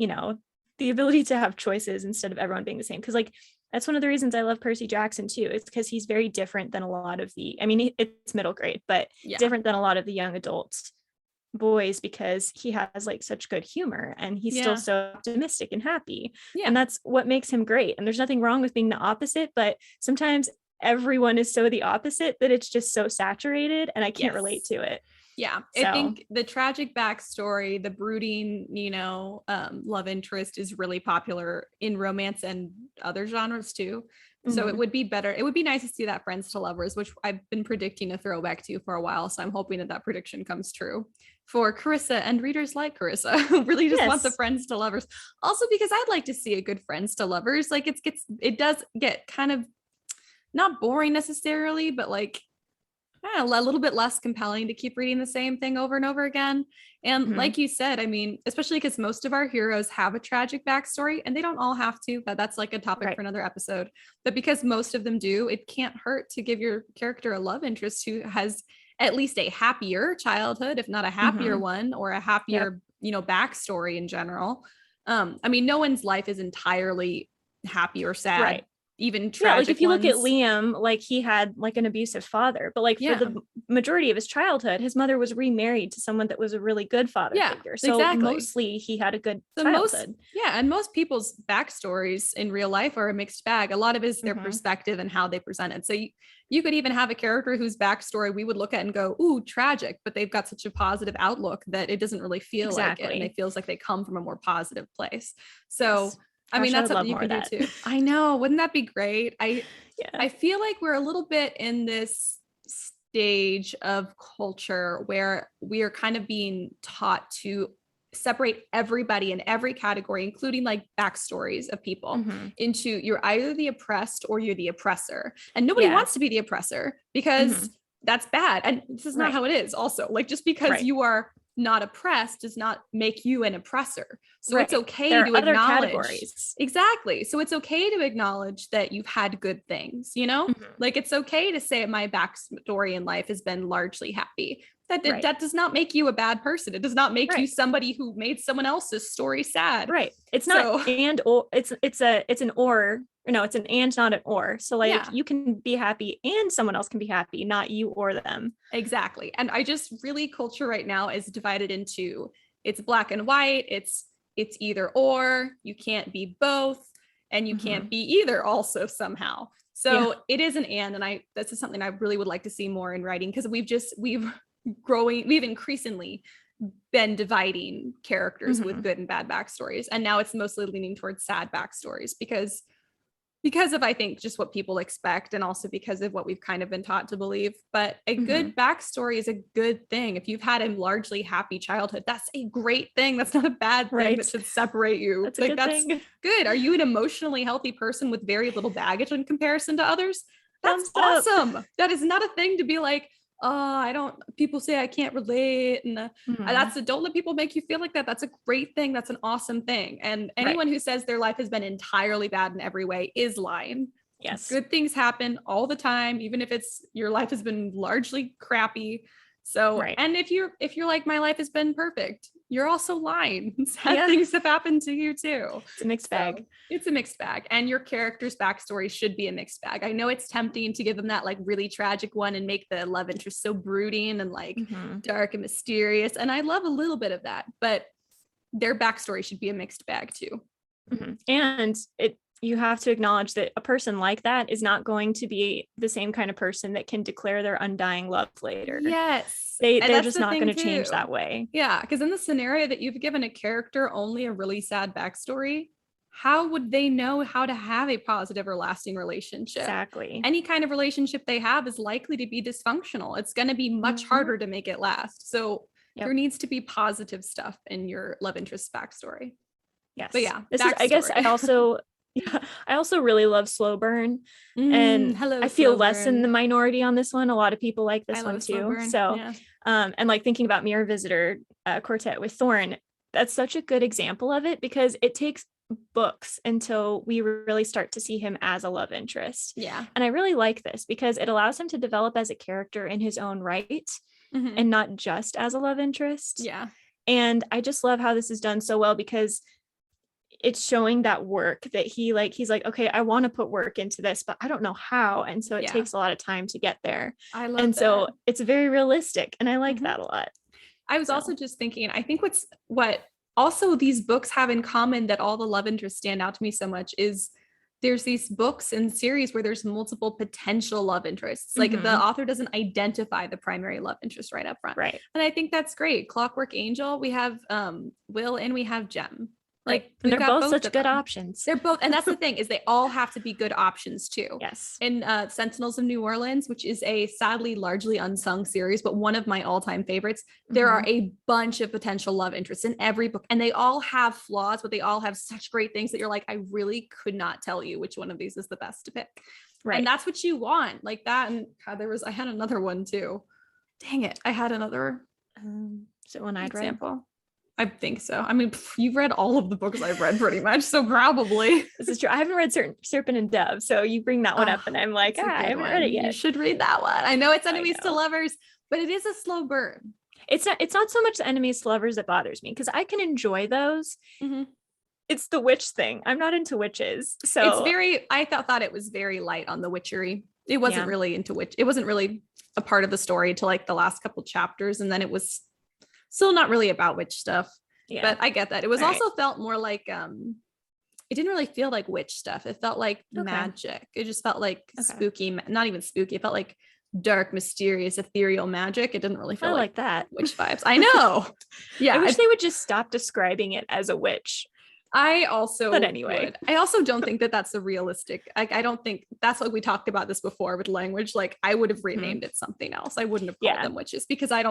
the ability to have choices instead of everyone being the same. Because like, that's one of the reasons I love Percy Jackson too. It's because he's very different than a lot of it's middle grade, but different than a lot of the young adults boys, because he has like such good humor, and he's still so optimistic and happy. And that's what makes him great. And there's nothing wrong with being the opposite, but sometimes everyone is so the opposite that it's just so saturated, and I can't relate to it.
Yeah, I think the tragic backstory, the brooding, love interest is really popular in romance and other genres too. So it would be better. It would be nice to see that friends to lovers, which I've been predicting a throwback to for a while. So I'm hoping that prediction comes true for Carissa and readers like Carissa who really just want the friends to lovers. Also, because I'd like to see a good friends to lovers. Like it does get kind of not boring necessarily, but like, I don't know, a little bit less compelling to keep reading the same thing over and over again. And like you said, I mean, especially because most of our heroes have a tragic backstory, and they don't all have to, but that's like a topic for another episode. But because most of them do, it can't hurt to give your character a love interest who has at least a happier childhood, if not a happier one, or a happier, backstory in general. I mean, no one's life is entirely happy or sad.
Right.
Even tragic
like if you
ones.
look at Liam, like he had like an abusive father, but like for the majority of his childhood, his mother was remarried to someone that was a really good father figure. So mostly he had a good childhood.
And most people's backstories in real life are a mixed bag. A lot of it is their perspective and how they present it. So you could even have a character whose backstory we would look at and go, ooh, tragic, but they've got such a positive outlook that it doesn't really feel like it. And it feels like they come from a more positive place. So I mean, that's something you can do too. I know. Wouldn't that be great? I feel like we're a little bit in this stage of culture where we are kind of being taught to separate everybody in every category, including like backstories of people into you're either the oppressed or you're the oppressor. And nobody wants to be the oppressor because that's bad. And this is not how it is also. Like just because you are not oppressed does not make you an oppressor. So it's okay to acknowledge categories. Exactly. So it's okay to acknowledge that you've had good things, like it's okay to say my backstory in life has been largely happy. That does not make you a bad person. It does not make you somebody who made someone else's story sad.
Right. It's not and or it's an or. No, it's an and, not an or. So like you can be happy and someone else can be happy, not you or them.
Exactly. And I just really culture right now is divided into it's black and white. It's either or. You can't be both, and you can't be either also somehow. So it is an and this is something I really would like to see more in writing, because we've increasingly been dividing characters with good and bad backstories. And now it's mostly leaning towards sad backstories because of, I think, just what people expect, and also because of what we've kind of been taught to believe. But a good backstory is a good thing. If you've had a largely happy childhood, that's a great thing. That's not a bad thing that should separate you. That's good. Are you an emotionally healthy person with very little baggage in comparison to others? That's awesome. That is not a thing to be like, people say I can't relate. And don't let people make you feel like that. That's a great thing. That's an awesome thing. And anyone who says their life has been entirely bad in every way is lying.
Yes.
Good things happen all the time, even if your life has been largely crappy. So, and if you're like, my life has been perfect, you're also lying. Sad things have happened to you too.
It's a mixed bag.
It's a mixed bag, and your character's backstory should be a mixed bag. I know it's tempting to give them that like really tragic one and make the love interest so brooding and like dark and mysterious. And I love a little bit of that, but their backstory should be a mixed bag too.
And you have to acknowledge that a person like that is not going to be the same kind of person that can declare their undying love later.
Yes.
They're just not going to change that way.
Yeah. Because in the scenario that you've given a character only a really sad backstory, how would they know how to have a positive or lasting relationship?
Exactly.
Any kind of relationship they have is likely to be dysfunctional. It's going to be much harder to make it last. So there needs to be positive stuff in your love interest backstory.
Yes.
But yeah,
I guess I also really love Slow Burn, and I feel less in the minority on this one. A lot of people like this one too. So, and like thinking about Mirror Visitor Quartet with Thorn, that's such a good example of it, because it takes books until we really start to see him as a love interest.
Yeah.
And I really like this because it allows him to develop as a character in his own right and not just as a love interest.
Yeah.
And I just love how this is done so well, because it's showing that work that he's like, okay, I want to put work into this, but I don't know how. And so it takes a lot of time to get there.
I love that.
So it's very realistic. And I like that a lot.
I was also just thinking, I think what also these books have in common that all the love interests stand out to me so much is there's these books and series where there's multiple potential love interests. Like the author doesn't identify the primary love interest right up front.
Right.
And I think that's great. Clockwork Angel, we have Will and we have Jem.
Like they're both such good options.
They're both, and that's the thing, is they all have to be good options too.
Yes.
In Sentinels of New Orleans, which is a sadly largely unsung series, but one of my all-time favorites, there are a bunch of potential love interests in every book, and they all have flaws, but they all have such great things that you're like, I really could not tell you which one of these is the best to pick. Right. And that's what you want, like that. And God, I had another one too. Dang it, I had another.
Is it one I'd
example? I think so. I mean, you've read all of the books I've read pretty much, so probably.
This is true. I haven't read Serpent and Dove, so you bring that one up and I'm like, I haven't read it yet.
You should read that one. I know it's enemies to lovers, but it is a slow burn.
It's not so much the enemies to lovers that bothers me, because I can enjoy those. It's the witch thing. I'm not into witches. So
I thought it was very light on the witchery. It wasn't really into witch. It wasn't really a part of the story till like the last couple chapters. And then it was still not really about witch stuff. Yeah. But I get that. It was also felt more like, it didn't really feel like witch stuff. It felt like magic. It just felt like spooky, not even spooky. It felt like dark, mysterious, ethereal magic. It didn't really feel like that witch vibes. I know.
Yeah. I wish they would just stop describing it as a witch.
I also don't think that that's a realistic. I don't think that's what we talked about this before with language. Like I would have renamed it something else. I wouldn't have called them witches, because I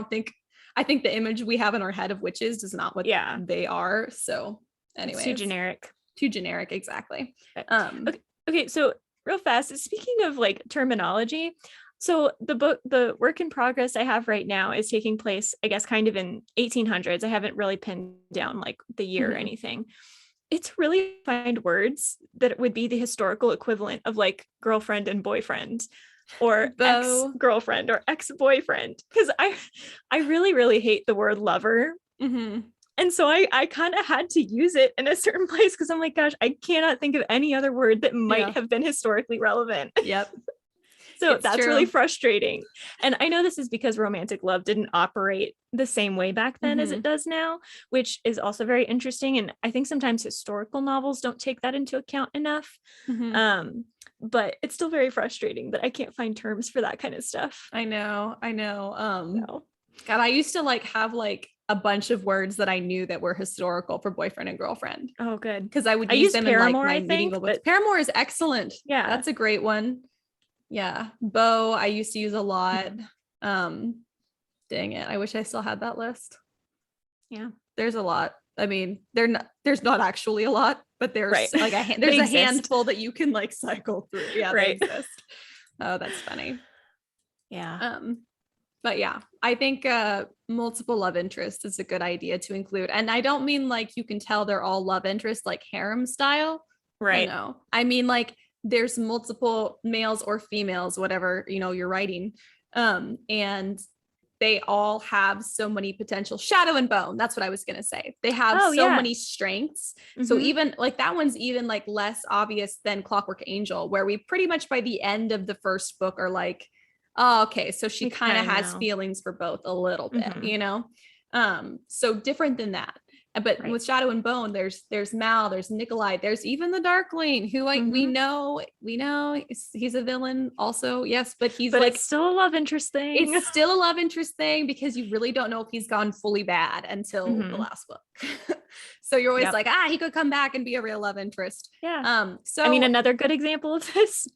think the image we have in our head of witches is not what they are. So anyway,
too generic.
Exactly.
Okay. So real fast, speaking of like terminology, so the work in progress I have right now is taking place, I guess, kind of in 1800s. I haven't really pinned down like the year or anything. It's really find words that would be the historical equivalent of like girlfriend and boyfriend, or ex-girlfriend or ex-boyfriend, because I really, really hate the word lover. And so I kind of had to use it in a certain place, because I'm like, gosh, I cannot think of any other word that might have been historically relevant.
Yep.
So that's true. Really frustrating. And I know this is because romantic love didn't operate the same way back then as it does now, which is also very interesting. And I think sometimes historical novels don't take that into account enough. But it's still very frustrating that I can't find terms for that kind of stuff.
I know. God, I used to like have like a bunch of words that I knew that were historical for boyfriend and girlfriend.
Oh, good.
Because I would use them Paramore, in like my medieval books. Paramore is excellent.
Yeah.
That's a great one. Yeah. Beau, I used to use a lot. Dang it. I wish I still had that list.
Yeah.
There's a lot. I mean, there's not actually a lot, but there's like there's a handful that you can like cycle through. Yeah, they exist. Oh, that's funny.
Yeah.
But yeah, I think multiple love interests is a good idea to include. And I don't mean like you can tell they're all love interests like harem style.
Right.
No. I mean like there's multiple males or females, whatever, you're writing. And they all have so many potential. Shadow and Bone, that's what I was going to say. They have many strengths. So even like that one's even like less obvious than Clockwork Angel, where we pretty much by the end of the first book are like, oh, okay, so she kind of has feelings for both a little bit, so different than that. But with Shadow and Bone, there's Mal, there's Nikolai, there's even the Darkling, who we know he's a villain also, yes, but
it's still a love interest thing.
It's still a love interest thing, because you really don't know if he's gone fully bad until the last book. So you're always like, he could come back and be a real love interest.
Yeah. So I mean, another good example of this,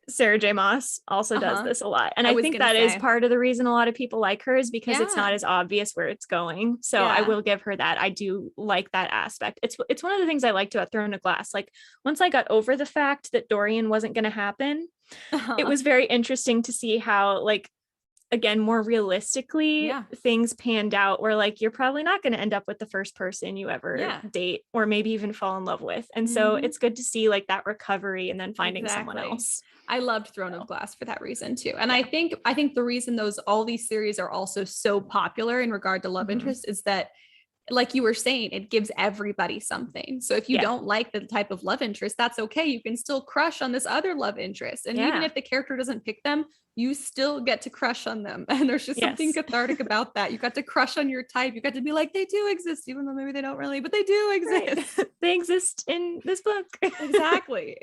Sarah J. Maas also does this a lot. And I think that is part of the reason a lot of people like her, is because it's not as obvious where it's going. So I will give her that. I do like that aspect. It's one of the things I liked about Throne of Glass. Like once I got over the fact that Dorian wasn't going to happen, it was very interesting to see how, like, again, more realistically, things panned out, where like you're probably not going to end up with the first person you ever date or maybe even fall in love with. And so it's good to see like that recovery and then finding someone else.
I loved Throne of Glass for that reason too. And I think the reason all these series are also so popular in regard to love interest is that like you were saying, it gives everybody something. So if you don't like the type of love interest, that's okay. You can still crush on this other love interest. And even if the character doesn't pick them, you still get to crush on them. And there's just something cathartic about that. You got to crush on your type. You got to be like, they do exist, even though maybe they don't really, but they do exist.
Right. They exist in this book.
Exactly.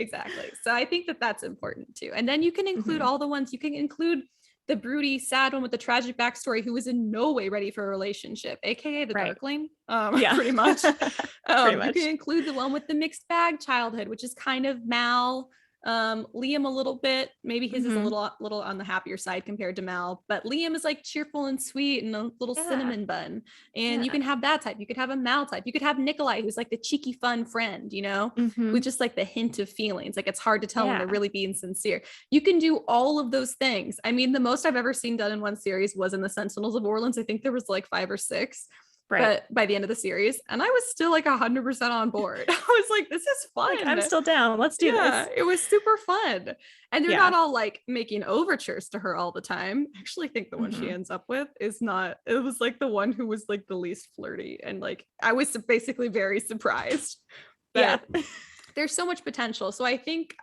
So I think that that's important too. And then you can include all the ones, you can include the broody, sad one with the tragic backstory who was in no way ready for a relationship, aka the Darkling. Pretty much. You can include the one with the mixed bag childhood, which is kind of Mal, Liam a little bit. Maybe his is a little on the happier side compared to Mal, but Liam is like cheerful and sweet and a little cinnamon bun. And you can have that type. You could have a Mal type. You could have Nikolai, who's like the cheeky, fun friend, you know, with just like the hint of feelings. Like it's hard to tell when they're really being sincere. You can do all of those things. I mean, the most I've ever seen done in one series was in the Sentinels of Orleans. I think there was like 5 or 6. But by the end of the series, and I was still like 100% on board. I was like, this is fun.
Like, I'm still down. Let's do this.
It was super fun. And they're not all like making overtures to her all the time. I actually think the one she ends up with is not, it was like the one who was like the least flirty. And like, I was basically very surprised. But there's so much potential. So I think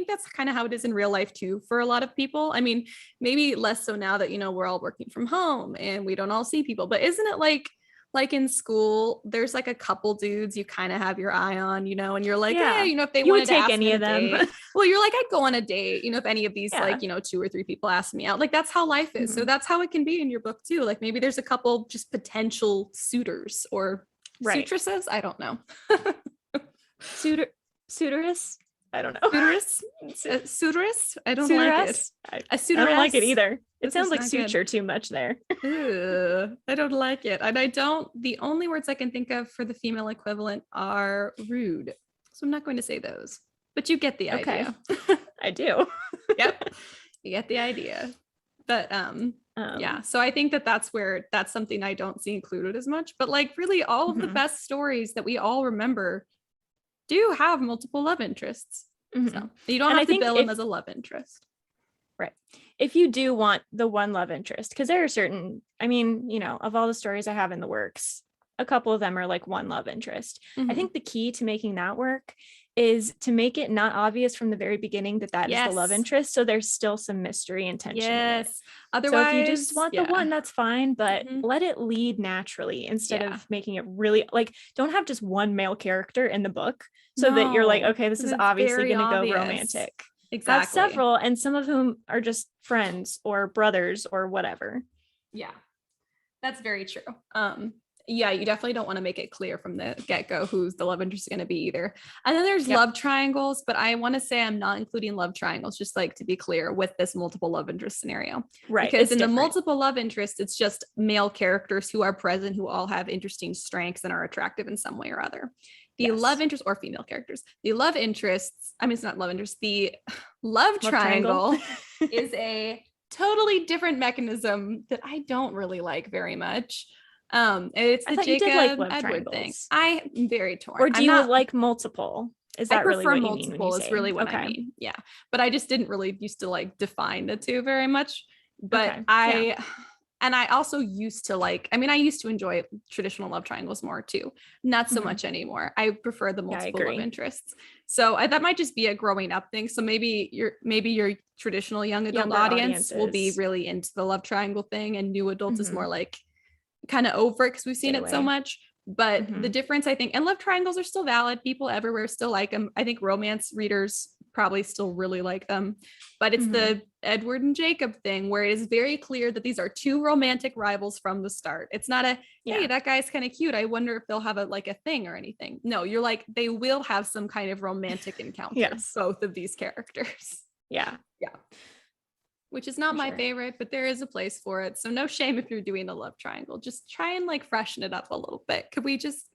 that's kind of how it is in real life too, for a lot of people. I mean, maybe less so now that, you know, we're all working from home and we don't all see people, but isn't it like in school, there's like a couple dudes you kind of have your eye on, you know, and you're like, hey, you know, if they wanted to take any of them, well, you're like, I'd go on a date, you know, if any of these like, you know, 2 or 3 people ask me out, like that's how life is. So that's how it can be in your book too. Like maybe there's a couple just potential suitors or suitresses. I don't know.
Suitoress. I don't know.
Suitoress. I don't like it.
I don't like it either. It sounds like suture too much there.
I don't like it. And the only words I can think of for the female equivalent are rude. So I'm not going to say those, but you get the idea.
I do.
Yep. You get the idea. But so I think that's something I don't see included as much, but like really all of the best stories that we all remember do have multiple love interests. So you don't have to bill them as a love interest.
Right. If you do want the one love interest, because there are certain, I mean, you know, of all the stories I have in the works, a couple of them are like one love interest. I think the key to making that work is to make it not obvious from the very beginning that is the love interest. So there's still some mystery and tension.
Yes. Otherwise,
so if you just want the one, that's fine, but let it lead naturally instead of making it really like, don't have just one male character in the book so that you're like, okay, this is obviously going to go romantic.
Exactly.
Have several, and some of whom are just friends or brothers or whatever.
Yeah, that's very true. You definitely don't want to make it clear from the get-go who's the love interest is going to be either. And then there's love triangles, but I want to say I'm not including love triangles, just like to be clear with this multiple love interest scenario. Right. Because in the multiple love interest, it's just male characters who are present, who all have interesting strengths and are attractive in some way or other. The love interest, or female characters, the love interests, I mean, it's not love interest, the love triangle is a totally different mechanism that I don't really like very much. It's the Jacob Edward thing. I'm very torn.
Or do you like multiple? Is that really what you mean?
Multiple is really what I mean. Yeah. But I just didn't really used to like define the two very much. But I also used to I used to enjoy traditional love triangles more too. Not so much anymore. I prefer the multiple love interests. So that might just be a growing up thing. So maybe your traditional young adult audience will be really into the love triangle thing, and new adults is more like kind of over it because we've seen it so much. But the difference, I think, and love triangles are still valid. People everywhere still like them. I think romance readers probably still really like them, but it's the Edward and Jacob thing where it is very clear that these are two romantic rivals from the start. It's not a, hey, that guy's kind of cute, I wonder if they'll have a thing or anything. No, you're like, they will have some kind of romantic encounter. Both of these characters. Yeah. Which is not my favorite, but there is a place for it. So no shame if you're doing a love triangle. Just try and freshen it up a little bit. Could we just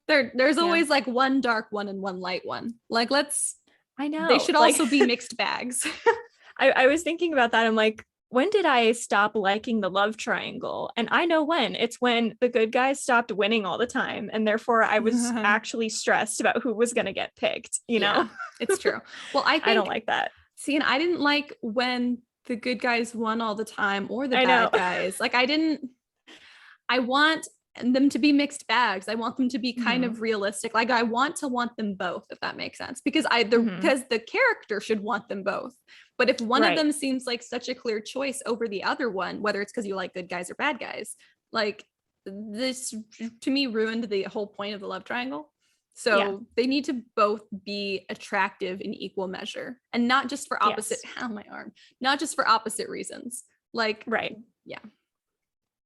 there's always one dark one and one light one. I know they should also be mixed bags.
I was thinking about that. I'm like, when did I stop liking the love triangle? And I know when. It's when the good guys stopped winning all the time, and therefore I was actually stressed about who was going to get picked, you know?
It's true. Well, I
don't like that.
See, and I didn't like when the good guys won all the time or the bad guys. them to be mixed bags. I want them to be kind of realistic. Like I want them both, if that makes sense, because because the character should want them both. But if one of them seems like such a clear choice over the other one, whether it's because you like good guys or bad guys, like this to me ruined the whole point of the love triangle. So they need to both be attractive in equal measure, and not just for opposite not just for opposite reasons. Like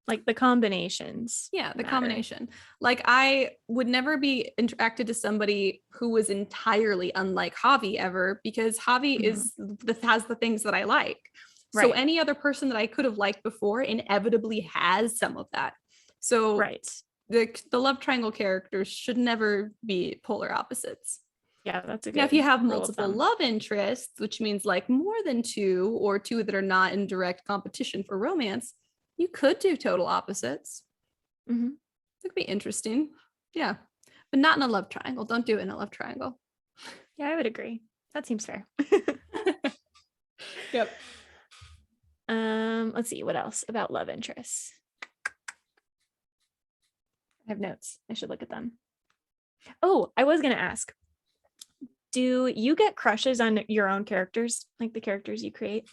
like the combinations.
The combination. Like I would never be attracted to somebody who was entirely unlike Javi ever, because Javi has the things that I like. So any other person that I could have liked before inevitably has some of that. So the love triangle characters should never be polar opposites.
Yeah, that's a good.
Now, if you have multiple love interests, which means like more than two, or two that are not in direct competition for romance, you could do total opposites. It could be interesting. Yeah. But not in a love triangle. Don't do it in a love triangle.
Yeah, I would agree. That seems fair.
Yep.
Let's see. What else about love interests? I have notes. I should look at them. Oh, I was going to ask. Do you get crushes on your own characters? Like the characters you create?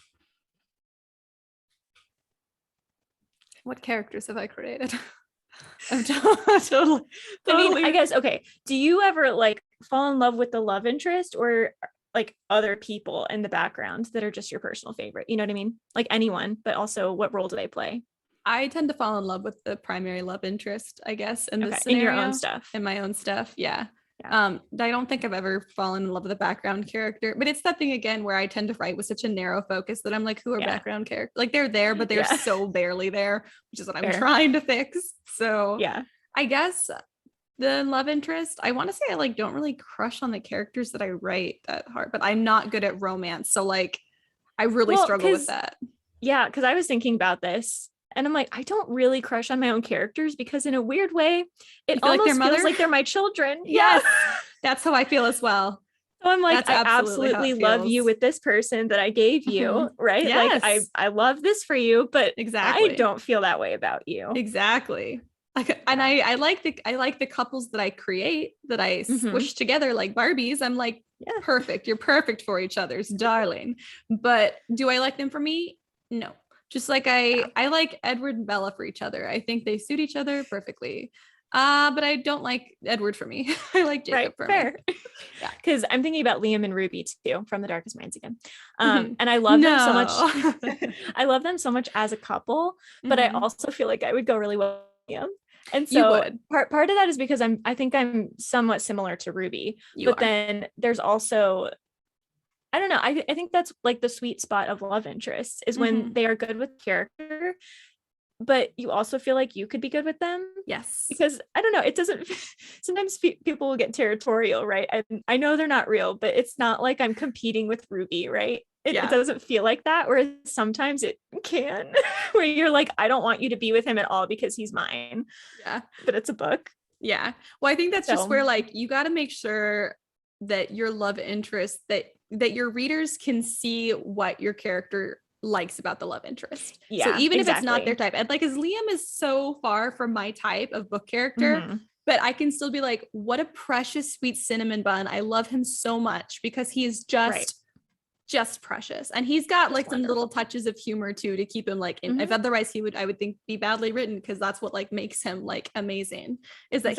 What characters have I created?
I'm totally. I mean, I guess, okay. Do you ever like fall in love with the love interest, or like other people in the background that are just your personal favorite? You know what I mean? Like anyone, but also what role do they play?
I tend to fall in love with the primary love interest, I guess, in this scenario.
In your own stuff.
In my own stuff, yeah. I don't think I've ever fallen in love with a background character, but it's that thing again where I tend to write with such a narrow focus that I'm like, who are background characters? Like they're there, but they're so barely there, which is what I'm trying to fix. So I guess the love interest, I want to say I like don't really crush on the characters that I write that hard, but I'm not good at romance. So like I really struggle with that.
Yeah, because I was thinking about this. And I'm like, I don't really crush on my own characters, because in a weird way, it almost feels like they're my children.
Yes. That's how I feel as well.
So I'm like, I absolutely love you with this person that I gave you, right?
Yes.
Like I love this for you, but
exactly.
I don't feel that way about you.
Exactly. Like, and I like the couples that I create, that I squish together like Barbies. I'm like, perfect. You're perfect for each other's darling. But do I like them for me? No. Just like I like Edward and Bella for each other. I think they suit each other perfectly. But I don't like Edward for me. I like Jacob for me.
Yeah, because I'm thinking about Liam and Ruby too, from The Darkest Minds again. And I love them so much. I love them so much as a couple, but I also feel like I would go really well with Liam. And so part of that is because I think I'm somewhat similar to Ruby. Then there's also, I don't know. I think that's like the sweet spot of love interests is when they are good with character, but you also feel like you could be good with them.
Yes.
Because I don't know, it doesn't, sometimes people will get territorial, right? I know they're not real, but it's not like I'm competing with Ruby, right? It doesn't feel like that. Whereas sometimes it can, where you're like, I don't want you to be with him at all because he's mine.
Yeah.
But it's a book.
Yeah. Well, I think that's just where like, you got to make sure that your love interest, that your readers can see what your character likes about the love interest. So even if it's not their type, and like, as Liam is so far from my type of book character, but I can still be like, what a precious sweet cinnamon bun. I love him so much because he is just precious, and he's got like some little touches of humor too to keep him like if otherwise I would think be badly written, because that's what like makes him like amazing, is that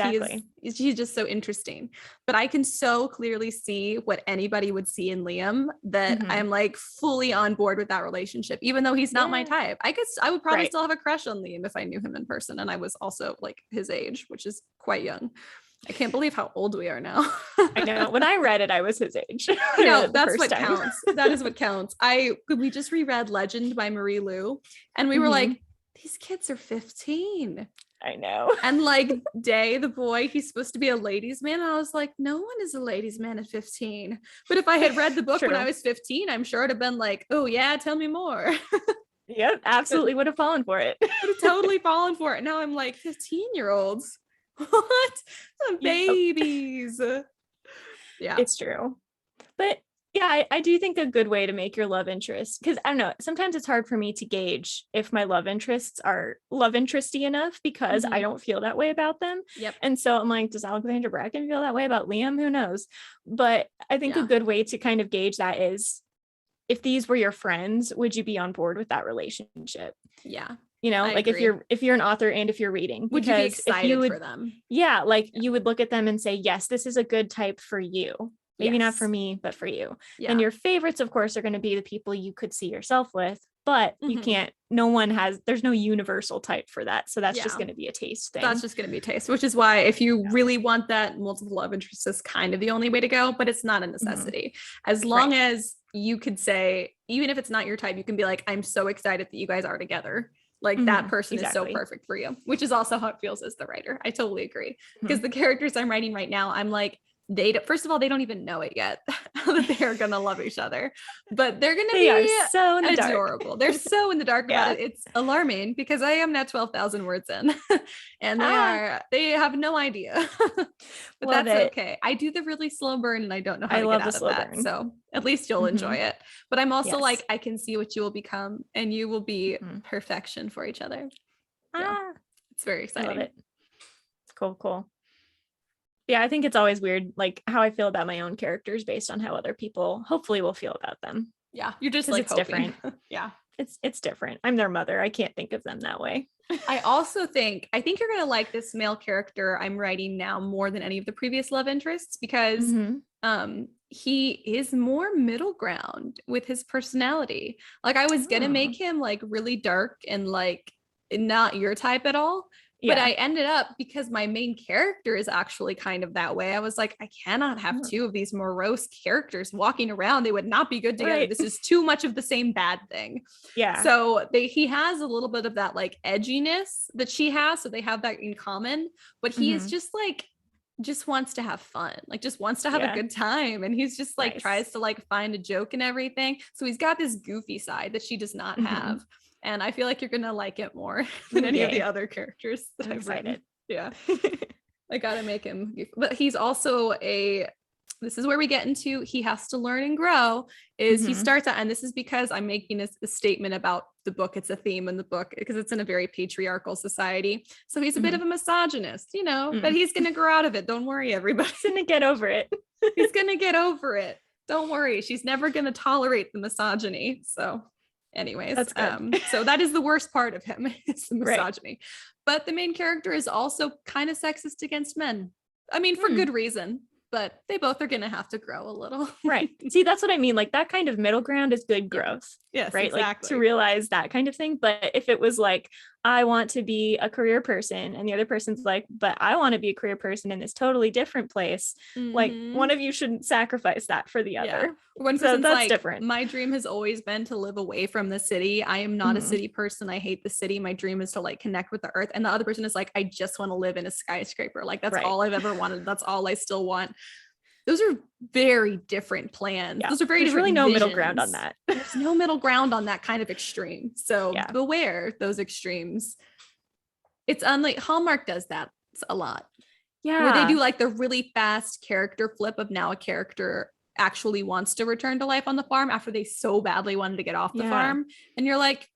he's just so interesting. But I can so clearly see what anybody would see in Liam, that I'm like fully on board with that relationship, even though he's not my type. I would probably still have a crush on Liam if I knew him in person and I was also like his age, which is quite young. I can't believe how old we are now.
I know. When I read it, I was his age.
No, that's what counts. That is what counts. We just reread Legend by Marie Lu, and we were like, these kids are 15.
I know.
And like Day, the boy, he's supposed to be a ladies' man. And I was like, no one is a ladies' man at 15. But if I had read the book when I was 15, I'm sure it'd have been like, oh yeah, tell me more.
Yep, absolutely would have fallen for it.
Would have totally fallen for it. Now I'm like, 15-year-olds. What? Babies. Yeah,
it's true. But Yeah, I do think a good way to make your love interest, because I don't know, sometimes it's hard for me to gauge if my love interests are love interesty enough because I don't feel that way about them.
Yep.
And so I'm like, does Alexandra Bracken feel that way about Liam? Who knows? But I think a good way to kind of gauge that is, if these were your friends, would you be on board with that relationship?
Yeah.
You know,
I
like
agree.
if you're an author and if you're reading,
would you be excited for them?
Yeah, like you would look at them and say, yes, this is a good type for you. Maybe not for me, but for you. Yeah. And your favorites, of course, are going to be the people you could see yourself with, but you can't, there's no universal type for that. So that's just going to be a taste thing.
That's just going to be a taste, which is why if you really want that, multiple love interests is kind of the only way to go, but it's not a necessity. As long as you could say, even if it's not your type, you can be like, I'm so excited that you guys are together. Like that person is so perfect for you, which is also how it feels as the writer. I totally agree. Because the characters I'm writing right now, I'm like, first of all, they don't even know it yet that they're gonna love each other, but they're gonna be
so in the
adorable. They're so in the dark about it. It's alarming because I am now 12,000 words in and they have no idea. But that's okay. I do the really slow burn and I don't know how to get out of that. Burn. So at least you'll enjoy it. But I'm also like, I can see what you will become and you will be perfection for each other. It's very exciting.
I love it. It's cool. Yeah, I think it's always weird, like how I feel about my own characters based on how other people hopefully will feel about them.
Yeah, you're just like
it's different.
Yeah,
it's different. I'm their mother. I can't think of them that way.
I think you're gonna like this male character I'm writing now more than any of the previous love interests because he is more middle ground with his personality. Like I was gonna make him like really dark and like not your type at all. But I ended up, because my main character is actually kind of that way, I was like, I cannot have two of these morose characters walking around. They would not be good together. This is too much of the same bad thing.
Yeah.
So he has a little bit of that like edginess that she has. So they have that in common. But he is just like, just wants to have fun, like just wants to have a good time. And he's just like tries to like find a joke and everything. So he's got this goofy side that she does not have. And I feel like you're going to like it more than any of the other characters that I've written. Yeah. I got to make him. But he's also this is where we get into, he has to learn and grow, he starts out, and this is because I'm making a statement about the book. It's a theme in the book because it's in a very patriarchal society. So he's a bit of a misogynist, but he's going to grow out of it. Don't worry, everybody.
He's going to get over it.
He's going to get over it. Don't worry. She's never going to tolerate the misogyny. So anyways,
that's good.
So that is the worst part of him, is the misogyny. But the main character is also kind of sexist against men. I mean, for good reason, but they both are going to have to grow a little.
Right. See, that's what I mean. Like that kind of middle ground is good growth.
Yes,
right.
Exactly.
Like to realize that kind of thing. But if it was like, I want to be a career person and the other person's like, but I want to be a career person in this totally different place. Like one of you shouldn't sacrifice that for the other.
One person's that's like, different. My dream has always been to live away from the city. I am not a city person. I hate the city. My dream is to like connect with the earth. And the other person is like, I just want to live in a skyscraper. Like that's all I've ever wanted. That's all I still want. Those are very different plans. Those are very
There's
different
really no
visions.
middle ground on that.
There's no middle ground on that kind of extreme. So beware those extremes. It's unlike Hallmark does that a lot.
Yeah.
Where they do like the really fast character flip of now a character actually wants to return to life on the farm after they so badly wanted to get off the farm. And you're like,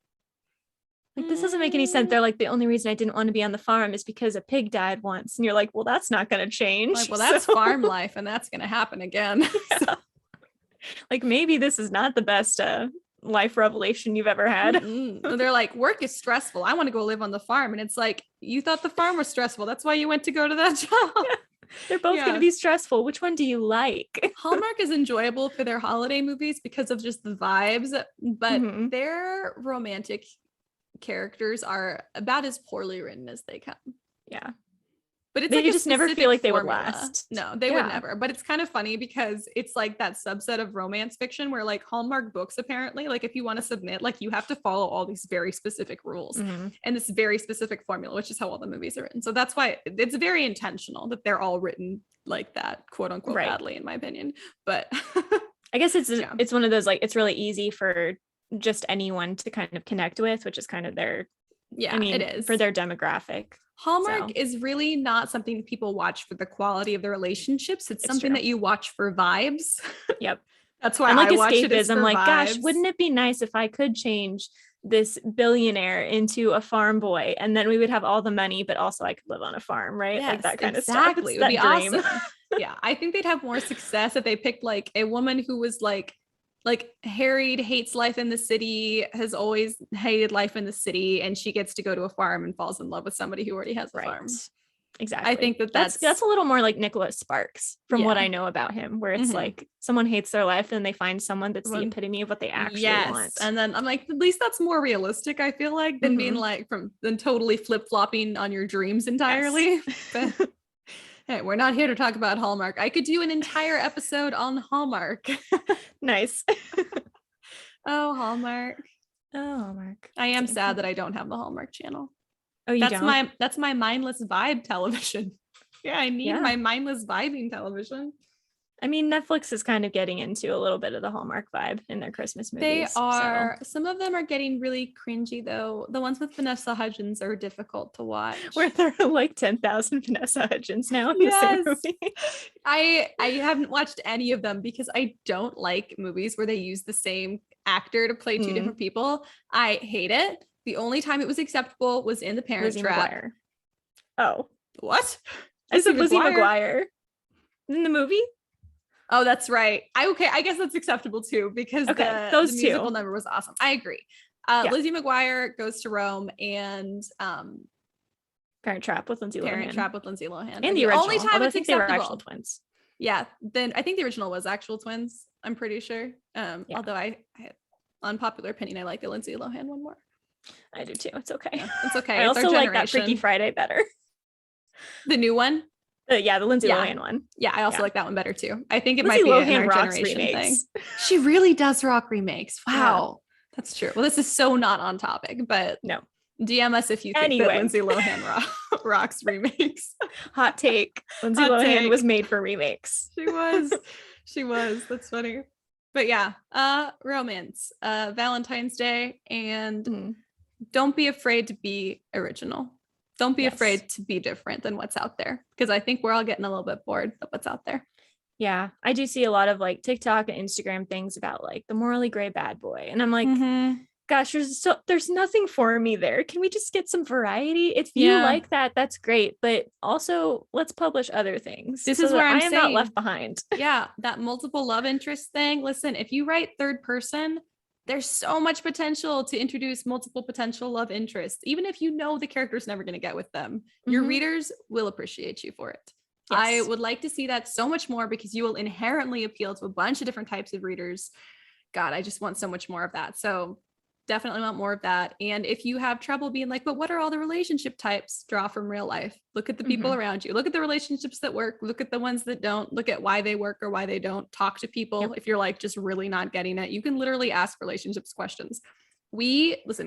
this doesn't make any sense. They're like, the only reason I didn't want to be on the farm is because a pig died once. And you're like, well, that's not going to change.
Like, well, that's farm life and that's going to happen again. So.
Like maybe this is not the best life revelation you've ever had.
They're like, work is stressful. I want to go live on the farm. And it's like, you thought the farm was stressful. That's why you went to go to that job.
They're both going to be stressful. Which one do you like?
Hallmark is enjoyable for their holiday movies because of just the vibes, but their romantic characters are about as poorly written as they come.
Yeah.
But it's
they
like
just never feel like they would last.
No, they would never. But it's kind of funny because it's like that subset of romance fiction where like Hallmark books, apparently, like if you want to submit, like you have to follow all these very specific rules and this very specific formula, which is how all the movies are written. So that's why it's very intentional that they're all written like that, quote unquote, badly, in my opinion. But
I guess it's one of those, like, it's really easy for just anyone to kind of connect with, which is kind of their, it is for their demographic.
Hallmark is really not something people watch for the quality of the relationships. It's something that you watch for vibes.
Yep.
That's why
and like
I watch it
escapism. Like, gosh,
vibes.
wouldn't it be nice if I could change this billionaire into a farm boy, and then we would have all the money, but also I could live on a farm, right?
Yes,
like that kind
exactly.
of stuff.
It would be
dream.
awesome. Yeah, I think they'd have more success if they picked like a woman who was like harried, hates life in the city, has always hated life in the city, and she gets to go to a farm and falls in love with somebody who already has a farm.
Exactly.
I think that's
a little more like Nicholas Sparks from what I know about him, where it's like someone hates their life and they find someone that's the epitome of what they actually want.
And then I'm like, at least that's more realistic, I feel like, than being like than totally flip-flopping on your dreams entirely. But hey, we're not here to talk about Hallmark. I could do an entire episode on Hallmark.
Nice.
Oh, Hallmark.
Oh, Hallmark.
I am sad that I don't have the Hallmark channel.
Oh, you don't?
That's my mindless vibe television. Yeah, I need my mindless vibing television.
I mean, Netflix is kind of getting into a little bit of the Hallmark vibe in their Christmas movies.
They are. So. Some of them are getting really cringy, though. The ones with Vanessa Hudgens are difficult to watch.
Where there are like 10,000 Vanessa Hudgens now in the same movie.
I haven't watched any of them because I don't like movies where they use the same actor to play two different people. I hate it. The only time it was acceptable was in The Parent Trap.
McGuire. Oh.
What?
I said Lizzie McGuire. In the movie?
Oh, that's right. I guess that's acceptable too, because the musical number was awesome. I agree. Lizzie McGuire Goes to Rome and
Parent Trap with Lindsay
Lohan.
And the original.
Only time
I think they were actual twins.
Yeah. Then I think the original was actual twins. I'm pretty sure. Although I unpopular opinion, I like the Lindsay Lohan one more.
I do too. It's okay.
Yeah, it's okay.
I also like that Freaky Friday better.
The new one?
The Lindsay Lohan one.
Yeah, I also like that one better too. I think it
Lindsay
might be
Lohan
an our generation
remakes.
thing. She really does rock remakes. Wow. Yeah. That's true. Well, this is so not on topic, but
no.
DM us if you think that Lindsay Lohan rocks remakes.
Hot take. Lindsay Lohan was made for remakes.
She was. That's funny. But yeah, romance, Valentine's Day, and don't be afraid to be original. Don't be afraid to be different than what's out there, because I think we're all getting a little bit bored of what's out there.
Yeah, I do see a lot of like TikTok and Instagram things about like the morally gray bad boy, and I'm like, gosh, there's nothing for me there. Can we just get some variety? If you like that, that's great, but also let's publish other things.
This is where I am
not left behind.
Yeah, that multiple love interest thing. Listen, if you write third person, there's so much potential to introduce multiple potential love interests. Even if you know the character's never going to get with them, your readers will appreciate you for it. Yes. I would like to see that so much more, because you will inherently appeal to a bunch of different types of readers. God, I just want so much more of that. So definitely want more of that. And if you have trouble being like, but what are all the relationship types? Draw from real life. Look at the people around you. Look at the relationships that work. Look at the ones that don't. Look at why they work or why they don't. Talk to people. If you're like just really not getting it, you can literally ask relationships questions.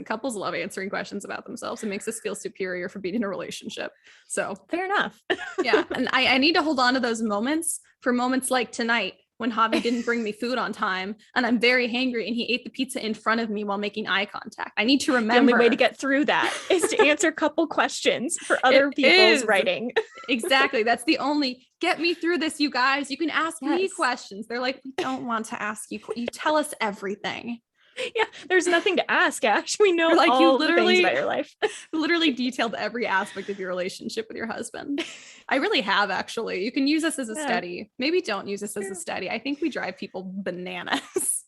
Couples love answering questions about themselves. It makes us feel superior for being in a relationship. So
fair enough.
Yeah. And I need to hold on to those moments for moments like tonight, when Javi didn't bring me food on time and I'm very hangry and he ate the pizza in front of me while making eye contact. I need to remember.
The only way to get through that is to answer couple questions for other people's writing.
Exactly. That's the only, get me through this, you guys. You can ask me questions. They're like, we don't want to ask you. You tell us everything.
Yeah, there's nothing to ask, Ash. We know
like
all
you literally
the things about your life.
Literally detailed every aspect of your relationship with your husband. I really have, actually. You can use this as a study. Maybe don't use this as a study. I think we drive people bananas.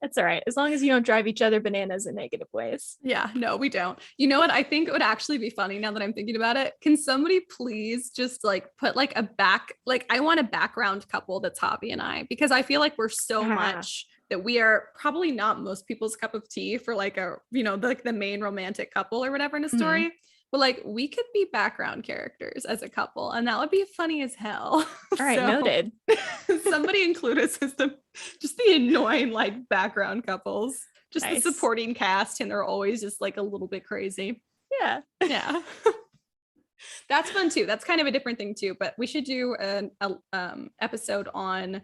That's all right. As long as you don't drive each other bananas in negative ways.
Yeah, no, we don't. You know what? I think it would actually be funny now that I'm thinking about it. Can somebody please just like put like I want a background couple that's Javi and I, because I feel like we're so much that we are probably not most people's cup of tea for like the main romantic couple or whatever in a story. But like we could be background characters as a couple, and that would be funny as hell.
All right, noted.
Somebody include us as the annoying like background couples, just the supporting cast, and they're always just like a little bit crazy.
Yeah.
That's fun too. That's kind of a different thing too. But we should do an episode on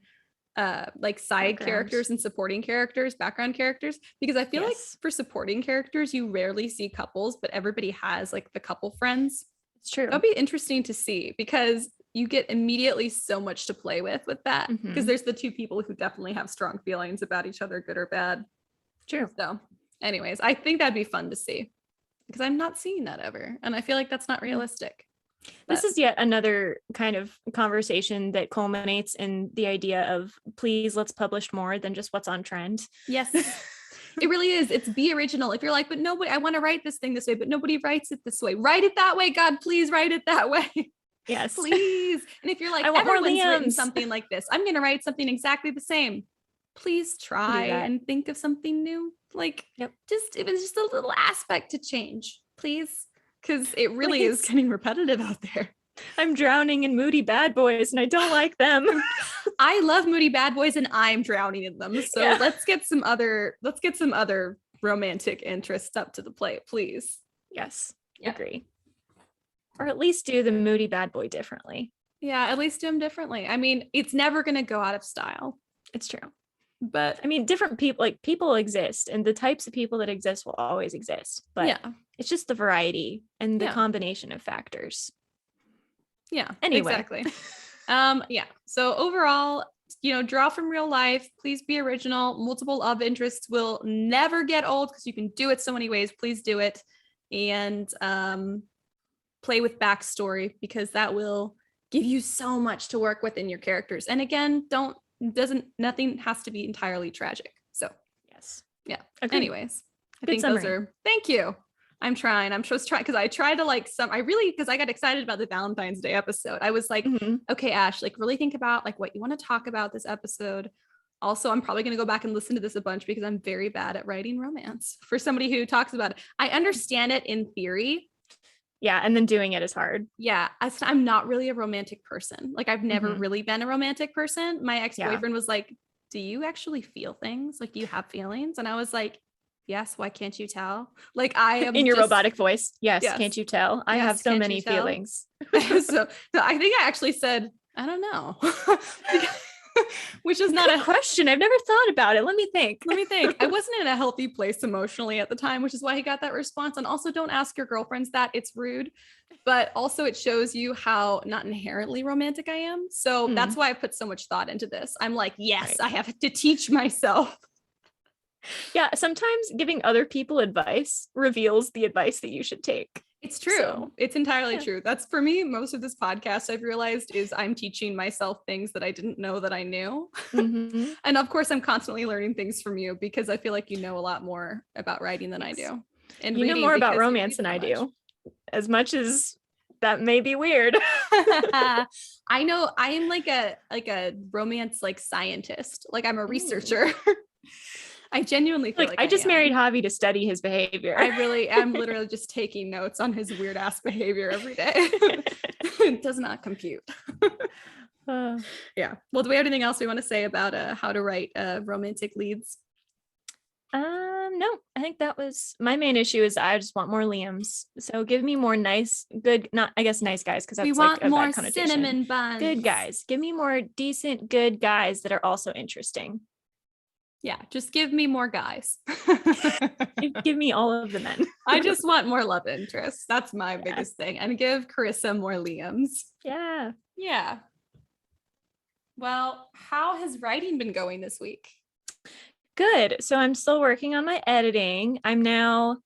like side characters and supporting characters, background characters, because I feel like for supporting characters you rarely see couples, but everybody has like the couple friends.
It's true.
That'd be interesting to see, because you get immediately so much to play with that, because there's the two people who definitely have strong feelings about each other, good or bad.
True.
So anyways, I think that'd be fun to see, because I'm not seeing that ever, and I feel like that's not realistic.
This is yet another kind of conversation that culminates in the idea of, please, let's publish more than just what's on trend.
Yes. It really is. It's be original. If you're like, but nobody, I want to write this thing this way, but nobody writes it this way. Write it that way. God, please write it that way.
Yes.
Please. And if you're like,
I want more
everyone's written
Liams.
something like this, I'm going to write something exactly the same. Please try and think of something new. Like, just, it was just a little aspect to change, please. Because it really is getting repetitive out there.
I'm drowning in moody bad boys and I don't like them.
I love moody bad boys and I'm drowning in them. So let's get some other romantic interests up to the plate, please.
Yes. Agree. Or at least do the moody bad boy differently.
Yeah, at least do them differently. I mean, it's never going to go out of style.
It's true.
But
I mean, different people, like people exist, and the types of people that exist will always exist. But it's just the variety and the combination of factors.
Yeah.
Anyway.
Exactly. So overall, draw from real life. Please be original. Multiple love interests will never get old because you can do it so many ways. Please do it. And play with backstory, because that will give you so much to work with in your characters. And again, nothing has to be entirely tragic. So
yes.
Yeah.
Agreed.
Anyways, I
Good
think
summary.
those are, thank you. I'm just trying, because I tried to because I got excited about the Valentine's Day episode. I was like, okay, Ash, like really think about like what you want to talk about this episode. Also, I'm probably going to go back and listen to this a bunch because I'm very bad at writing romance for somebody who talks about it. I understand it in theory.
Yeah. And then doing it is hard.
Yeah. I'm not really a romantic person. Like I've never really been a romantic person. My ex-boyfriend was like, do you actually feel things? Like, do you have feelings? And I was like, yes. Why can't you tell? Like I am
in your robotic voice. Yes. Can't you tell? I have so many feelings.
so I think I actually said, I don't know. Which is not
a question. I've never thought about it. Let me think.
I wasn't in a healthy place emotionally at the time, which is why he got that response. And also, don't ask your girlfriends that. It's rude. But also it shows you how not inherently romantic I am. So that's why I put so much thought into this. I'm like, yes, I have to teach myself.
Yeah. Sometimes giving other people advice reveals the advice that you should take.
It's true. So, it's entirely true. That's for me. Most of this podcast I've realized is I'm teaching myself things that I didn't know that I knew. And of course, I'm constantly learning things from you because I feel like you know a lot more about writing than I do. And
you know more about romance than I do, as much as that may be weird.
I know I am like a romance like scientist. Like I'm a researcher. I genuinely feel like
I just married Javi to study his behavior.
I'm literally just taking notes on his weird ass behavior every day. It does not compute. Yeah. Well, do we have anything else we want to say about how to write romantic leads?
No, I think that was my main issue. Is I just want more Liams. So give me more nice, good, not I guess nice guys, because that's like a bad connotation.
Cinnamon buns.
Good guys. Give me more decent, good guys that are also interesting.
Yeah, just give me more guys.
Give me all of the men.
I just want more love interests. That's my biggest thing. And give Carissa more Liams.
Yeah.
Yeah. Well, how has writing been going this week?
Good. So I'm still working on my editing. I'm now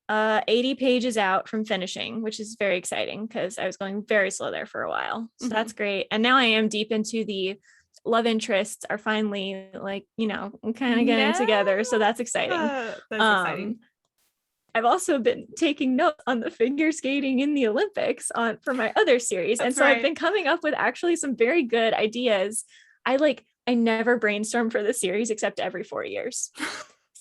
80 pages out from finishing, which is very exciting because I was going very slow there for a while. So that's great. And now I am deep into the love interests are finally like, kind of getting together. So that's exciting.
That's exciting.
I've also been taking notes on the figure skating in the Olympics for my other series.
That's
and so I've been coming up with actually some very good ideas. I never brainstorm for the series except every 4 years.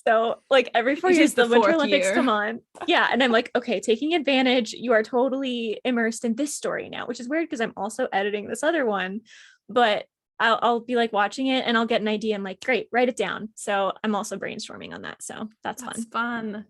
So like every 4 years, the Winter Olympics come on. Yeah. And I'm like, okay, taking advantage. You are totally immersed in this story now, which is weird because I'm also editing this other one, but I'll be like watching it and I'll get an idea. I'm like, great, write it down. So I'm also brainstorming on that. So that's
fun.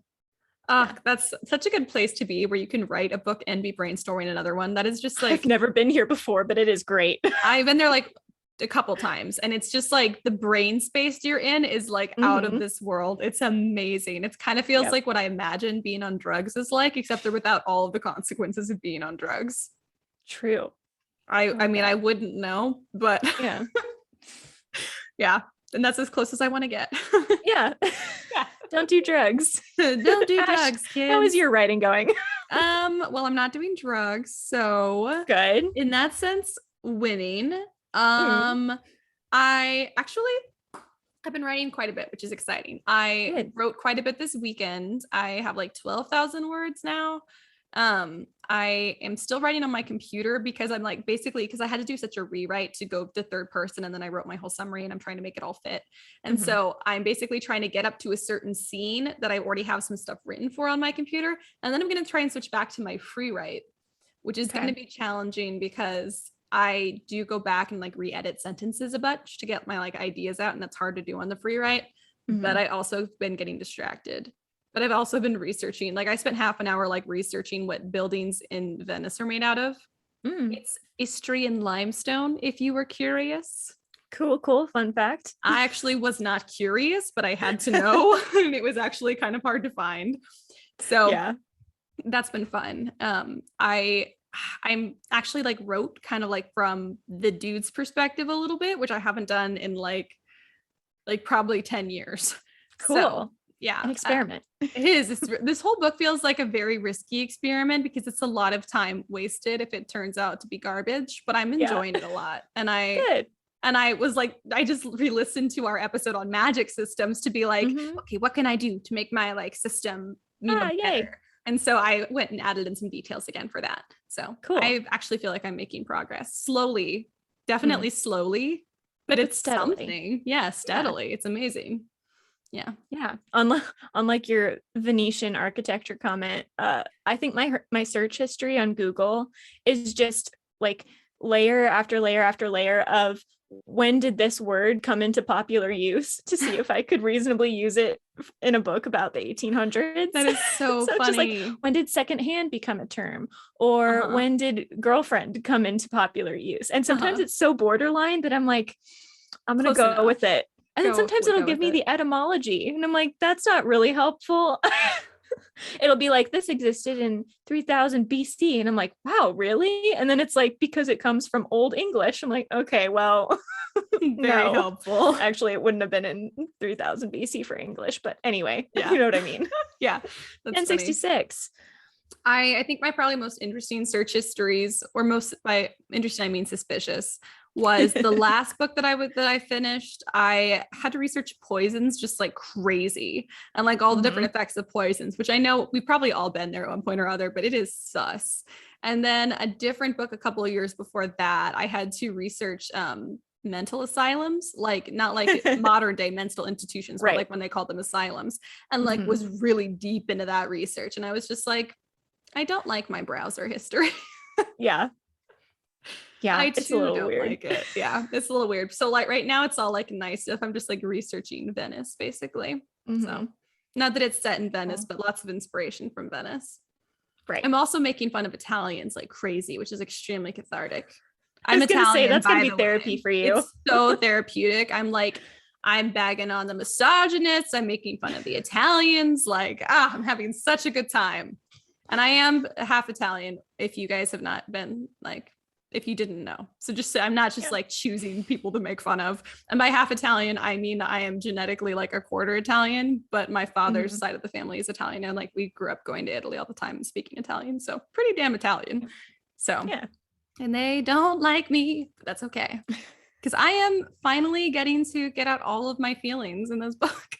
That's such a good place to be where you can write a book and be brainstorming another one. That is just like,
I've never been here before, but it is great.
I've been there like a couple times and it's just like the brain space you're in is like out of this world. It's amazing. It kind of feels like what I imagine being on drugs is like, except they're without all of the consequences of being on drugs.
True.
I mean, I wouldn't know, but
yeah.
Yeah. And that's as close as I want to get.
Yeah. Don't do drugs.
Don't do drugs, kids.
How is your writing going?
Well, I'm not doing drugs, so
good.
In that sense, winning. I've been writing quite a bit, which is exciting. I wrote quite a bit this weekend. I have like 12,000 words now. I am still writing on my computer because I'm like, basically, because I had to do such a rewrite to go to third person, and then I wrote my whole summary, and I'm trying to make it all fit. And so I'm basically trying to get up to a certain scene that I already have some stuff written for on my computer. And then I'm going to try and switch back to my free write, which is going to be challenging because I do go back and like re-edit sentences a bunch to get my like ideas out, and that's hard to do on the free write. But I also been getting distracted. But I've also been researching, like I spent half an hour like researching what buildings in Venice are made out of. It's Istrian limestone, if you were curious.
Cool. Fun fact.
I actually was not curious, but I had to know. And it was actually kind of hard to find. So yeah, that's been fun. I'm actually like wrote kind of like from the dude's perspective a little bit, which I haven't done in like probably 10 years.
Cool.
So, yeah,
an experiment.
It is. This whole book feels like a very risky experiment because it's a lot of time wasted if it turns out to be garbage, but I'm enjoying it a lot. And I was like, I just re-listened to our episode on magic systems to be like, okay, what can I do to make my like system better? And so I went and added in some details again for that. So cool. I actually feel like I'm making progress slowly, definitely slowly, but it's steadily. Something. Yeah, steadily. Yeah. It's amazing. Yeah.
Unlike your Venetian architecture comment, I think my search history on Google is just like layer after layer after layer of when did this word come into popular use to see if I could reasonably use it in a book about the 1800s.
That is so funny.
Just like, when did secondhand become a term, or when did girlfriend come into popular use? And sometimes it's so borderline that I'm like, I'm gonna go with it. And then sometimes it'll give me the etymology, and I'm like, that's not really helpful. It'll be like, this existed in 3000 BC. And I'm like, wow, really? And then it's like, because it comes from Old English. I'm like, okay, well,
very helpful.
Actually, it wouldn't have been in 3000 BC for English, but anyway, you know what I mean?
Yeah.
That's 1066.
I think my probably most interesting search histories, or most by interesting, I mean suspicious, was the last book that I finished. I had to research poisons just like crazy, and like all the different effects of poisons, which I know we've probably all been there at one point or other, but it is sus. And then a different book a couple of years before that, I had to research mental asylums, like not like modern day mental institutions, but like when they called them asylums, and like was really deep into that research. And I was just like, I don't like my browser history.
Yeah,
I
it's a little
don't
weird.
like it. Yeah, it's a little weird. So like right now it's all like nice stuff. I'm just like researching Venice basically. So not that it's set in Venice, but lots of inspiration from Venice.
Right.
I'm also making fun of Italians like crazy, which is extremely cathartic.
I'm Italian. That's gonna be therapy for you.
It's so therapeutic. I'm bagging on the misogynists. I'm making fun of the Italians. Like, I'm having such a good time. And I am half Italian, if you guys have not been like, if you didn't know. So just say, I'm not just like choosing people to make fun of. And by half Italian, I mean, I am genetically like a quarter Italian, but my father's side of the family is Italian. And like, we grew up going to Italy all the time and speaking Italian. So pretty damn Italian. So, and they don't like me, but that's okay. Because I am finally getting to get out all of my feelings in this book.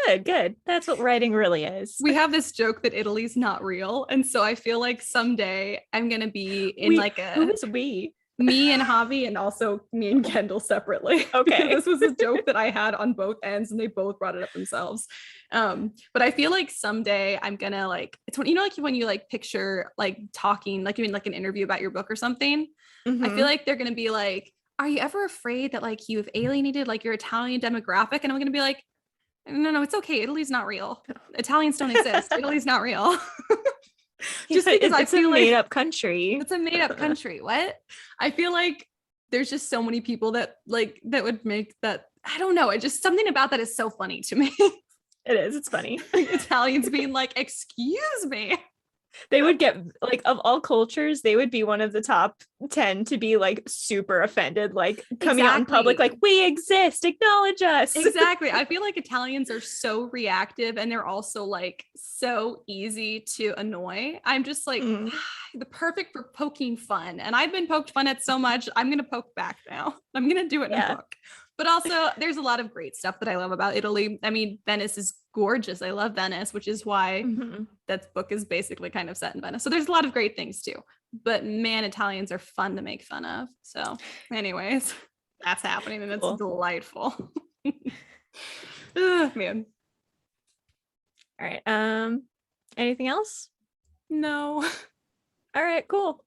Good. That's what writing really is.
We have this joke that Italy's not real. And so I feel like someday I'm going to be in
who is we?
Me and Javi, and also me and Kendall separately.
Okay.
This was a joke that I had on both ends, and they both brought it up themselves. But I feel like someday I'm going to like, it's when, you know, like when you like picture like talking, like you mean like an interview about your book or something. I feel like they're going to be like, are you ever afraid that like you've alienated like your Italian demographic? And I'm going to be like, no, it's okay. Italy's not real. Italians don't exist. Italy's not real.
Just because I feel like it's a made-up country.
It's a made-up country. What? I feel like there's just so many people that like that would make that. I don't know. It just something about that is so funny to me.
It is. It's funny.
Italians being like, excuse me.
They would get like, of all cultures, they would be one of the top 10 to be like super offended, like coming out in public, like, we exist, acknowledge us.
Exactly. I feel like Italians are so reactive and they're also like so easy to annoy. I'm just like the perfect for poking fun. And I've been poked fun at so much. I'm going to poke back now. I'm going to do it in a book. But also there's a lot of great stuff that I love about Italy. I mean, Venice is gorgeous. I love Venice, which is why that book is basically kind of set in Venice. So there's a lot of great things too. But man, Italians are fun to make fun of. So anyways, that's happening and it's delightful. Man.
All right. Anything else?
No.
All right, cool.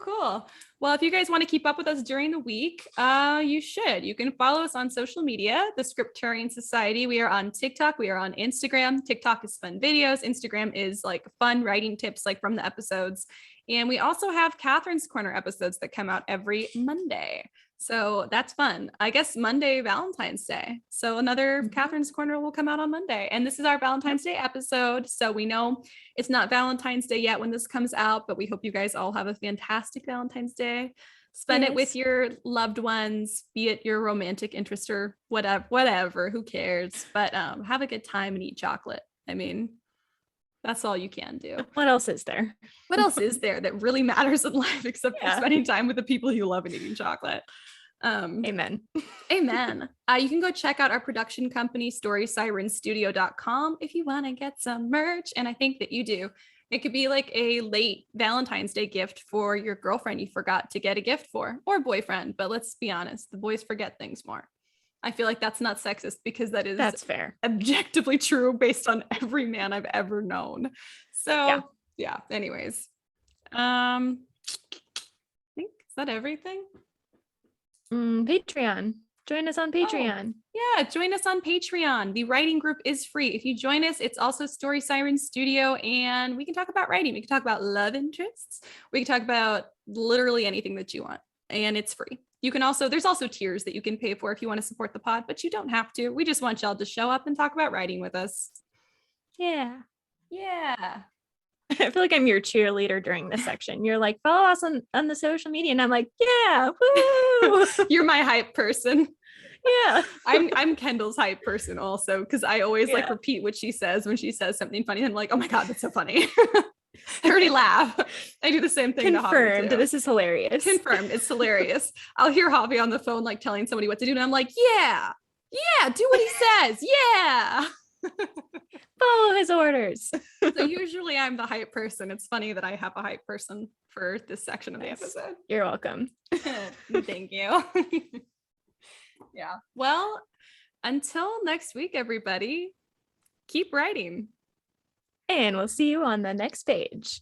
Cool. Well, if you guys want to keep up with us during the week, you should. You can follow us on social media, the Scripturian Society. We are on TikTok. We are on Instagram. TikTok is fun videos. Instagram is like fun writing tips, like from the episodes. And we also have Catherine's Corner episodes that come out every Monday. So that's fun. I guess Monday, Valentine's Day. So another Catherine's Corner will come out on Monday. And this is our Valentine's Day episode. So we know it's not Valentine's Day yet when this comes out, but we hope you guys all have a fantastic Valentine's Day. Spend it with your loved ones, be it your romantic interest or whatever, who cares? But have a good time and eat chocolate. I mean, that's all you can do.
What else is there?
What else is there that really matters in life except for spending time with the people you love and eating chocolate?
Amen.
Amen. You can go check out our production company, StorySirenStudio.com, if you want to get some merch. And I think that you do. It could be like a late Valentine's Day gift for your girlfriend you forgot to get a gift for, or boyfriend. But let's be honest, the boys forget things more. I feel like that's not sexist because that's
fair.
Objectively true based on every man I've ever known. So yeah. Anyways, I think is that everything?
Patreon. Join us on Patreon.
Yeah, join us on Patreon. The writing group is free. If you join us, it's also Story Siren Studio, and we can talk about writing. We can talk about love interests. We can talk about literally anything that you want, and it's free. You can also, there's also tiers that you can pay for if you want to support the pod, but you don't have to. We just want y'all to show up and talk about writing with us.
Yeah.
I
feel like I'm your cheerleader during this section. You're like, follow us on the social media. And I'm like, yeah, woo.
You're my hype person.
Yeah.
I'm Kendall's hype person also, because I always like repeat what she says when she says something funny. And I'm like, oh my God, that's so funny. I already laugh. I do the same thing.
Confirmed. This is hilarious.
Confirmed. It's hilarious. I'll hear Javi on the phone, like telling somebody what to do. And I'm like, yeah, do what he says. Yeah.
Follow his orders.
So usually I'm the hype person. It's funny that I have a hype person for this section of the episode.
You're welcome.
Thank you. Yeah. Well, until next week, everybody, keep writing.
And we'll see you on the next page.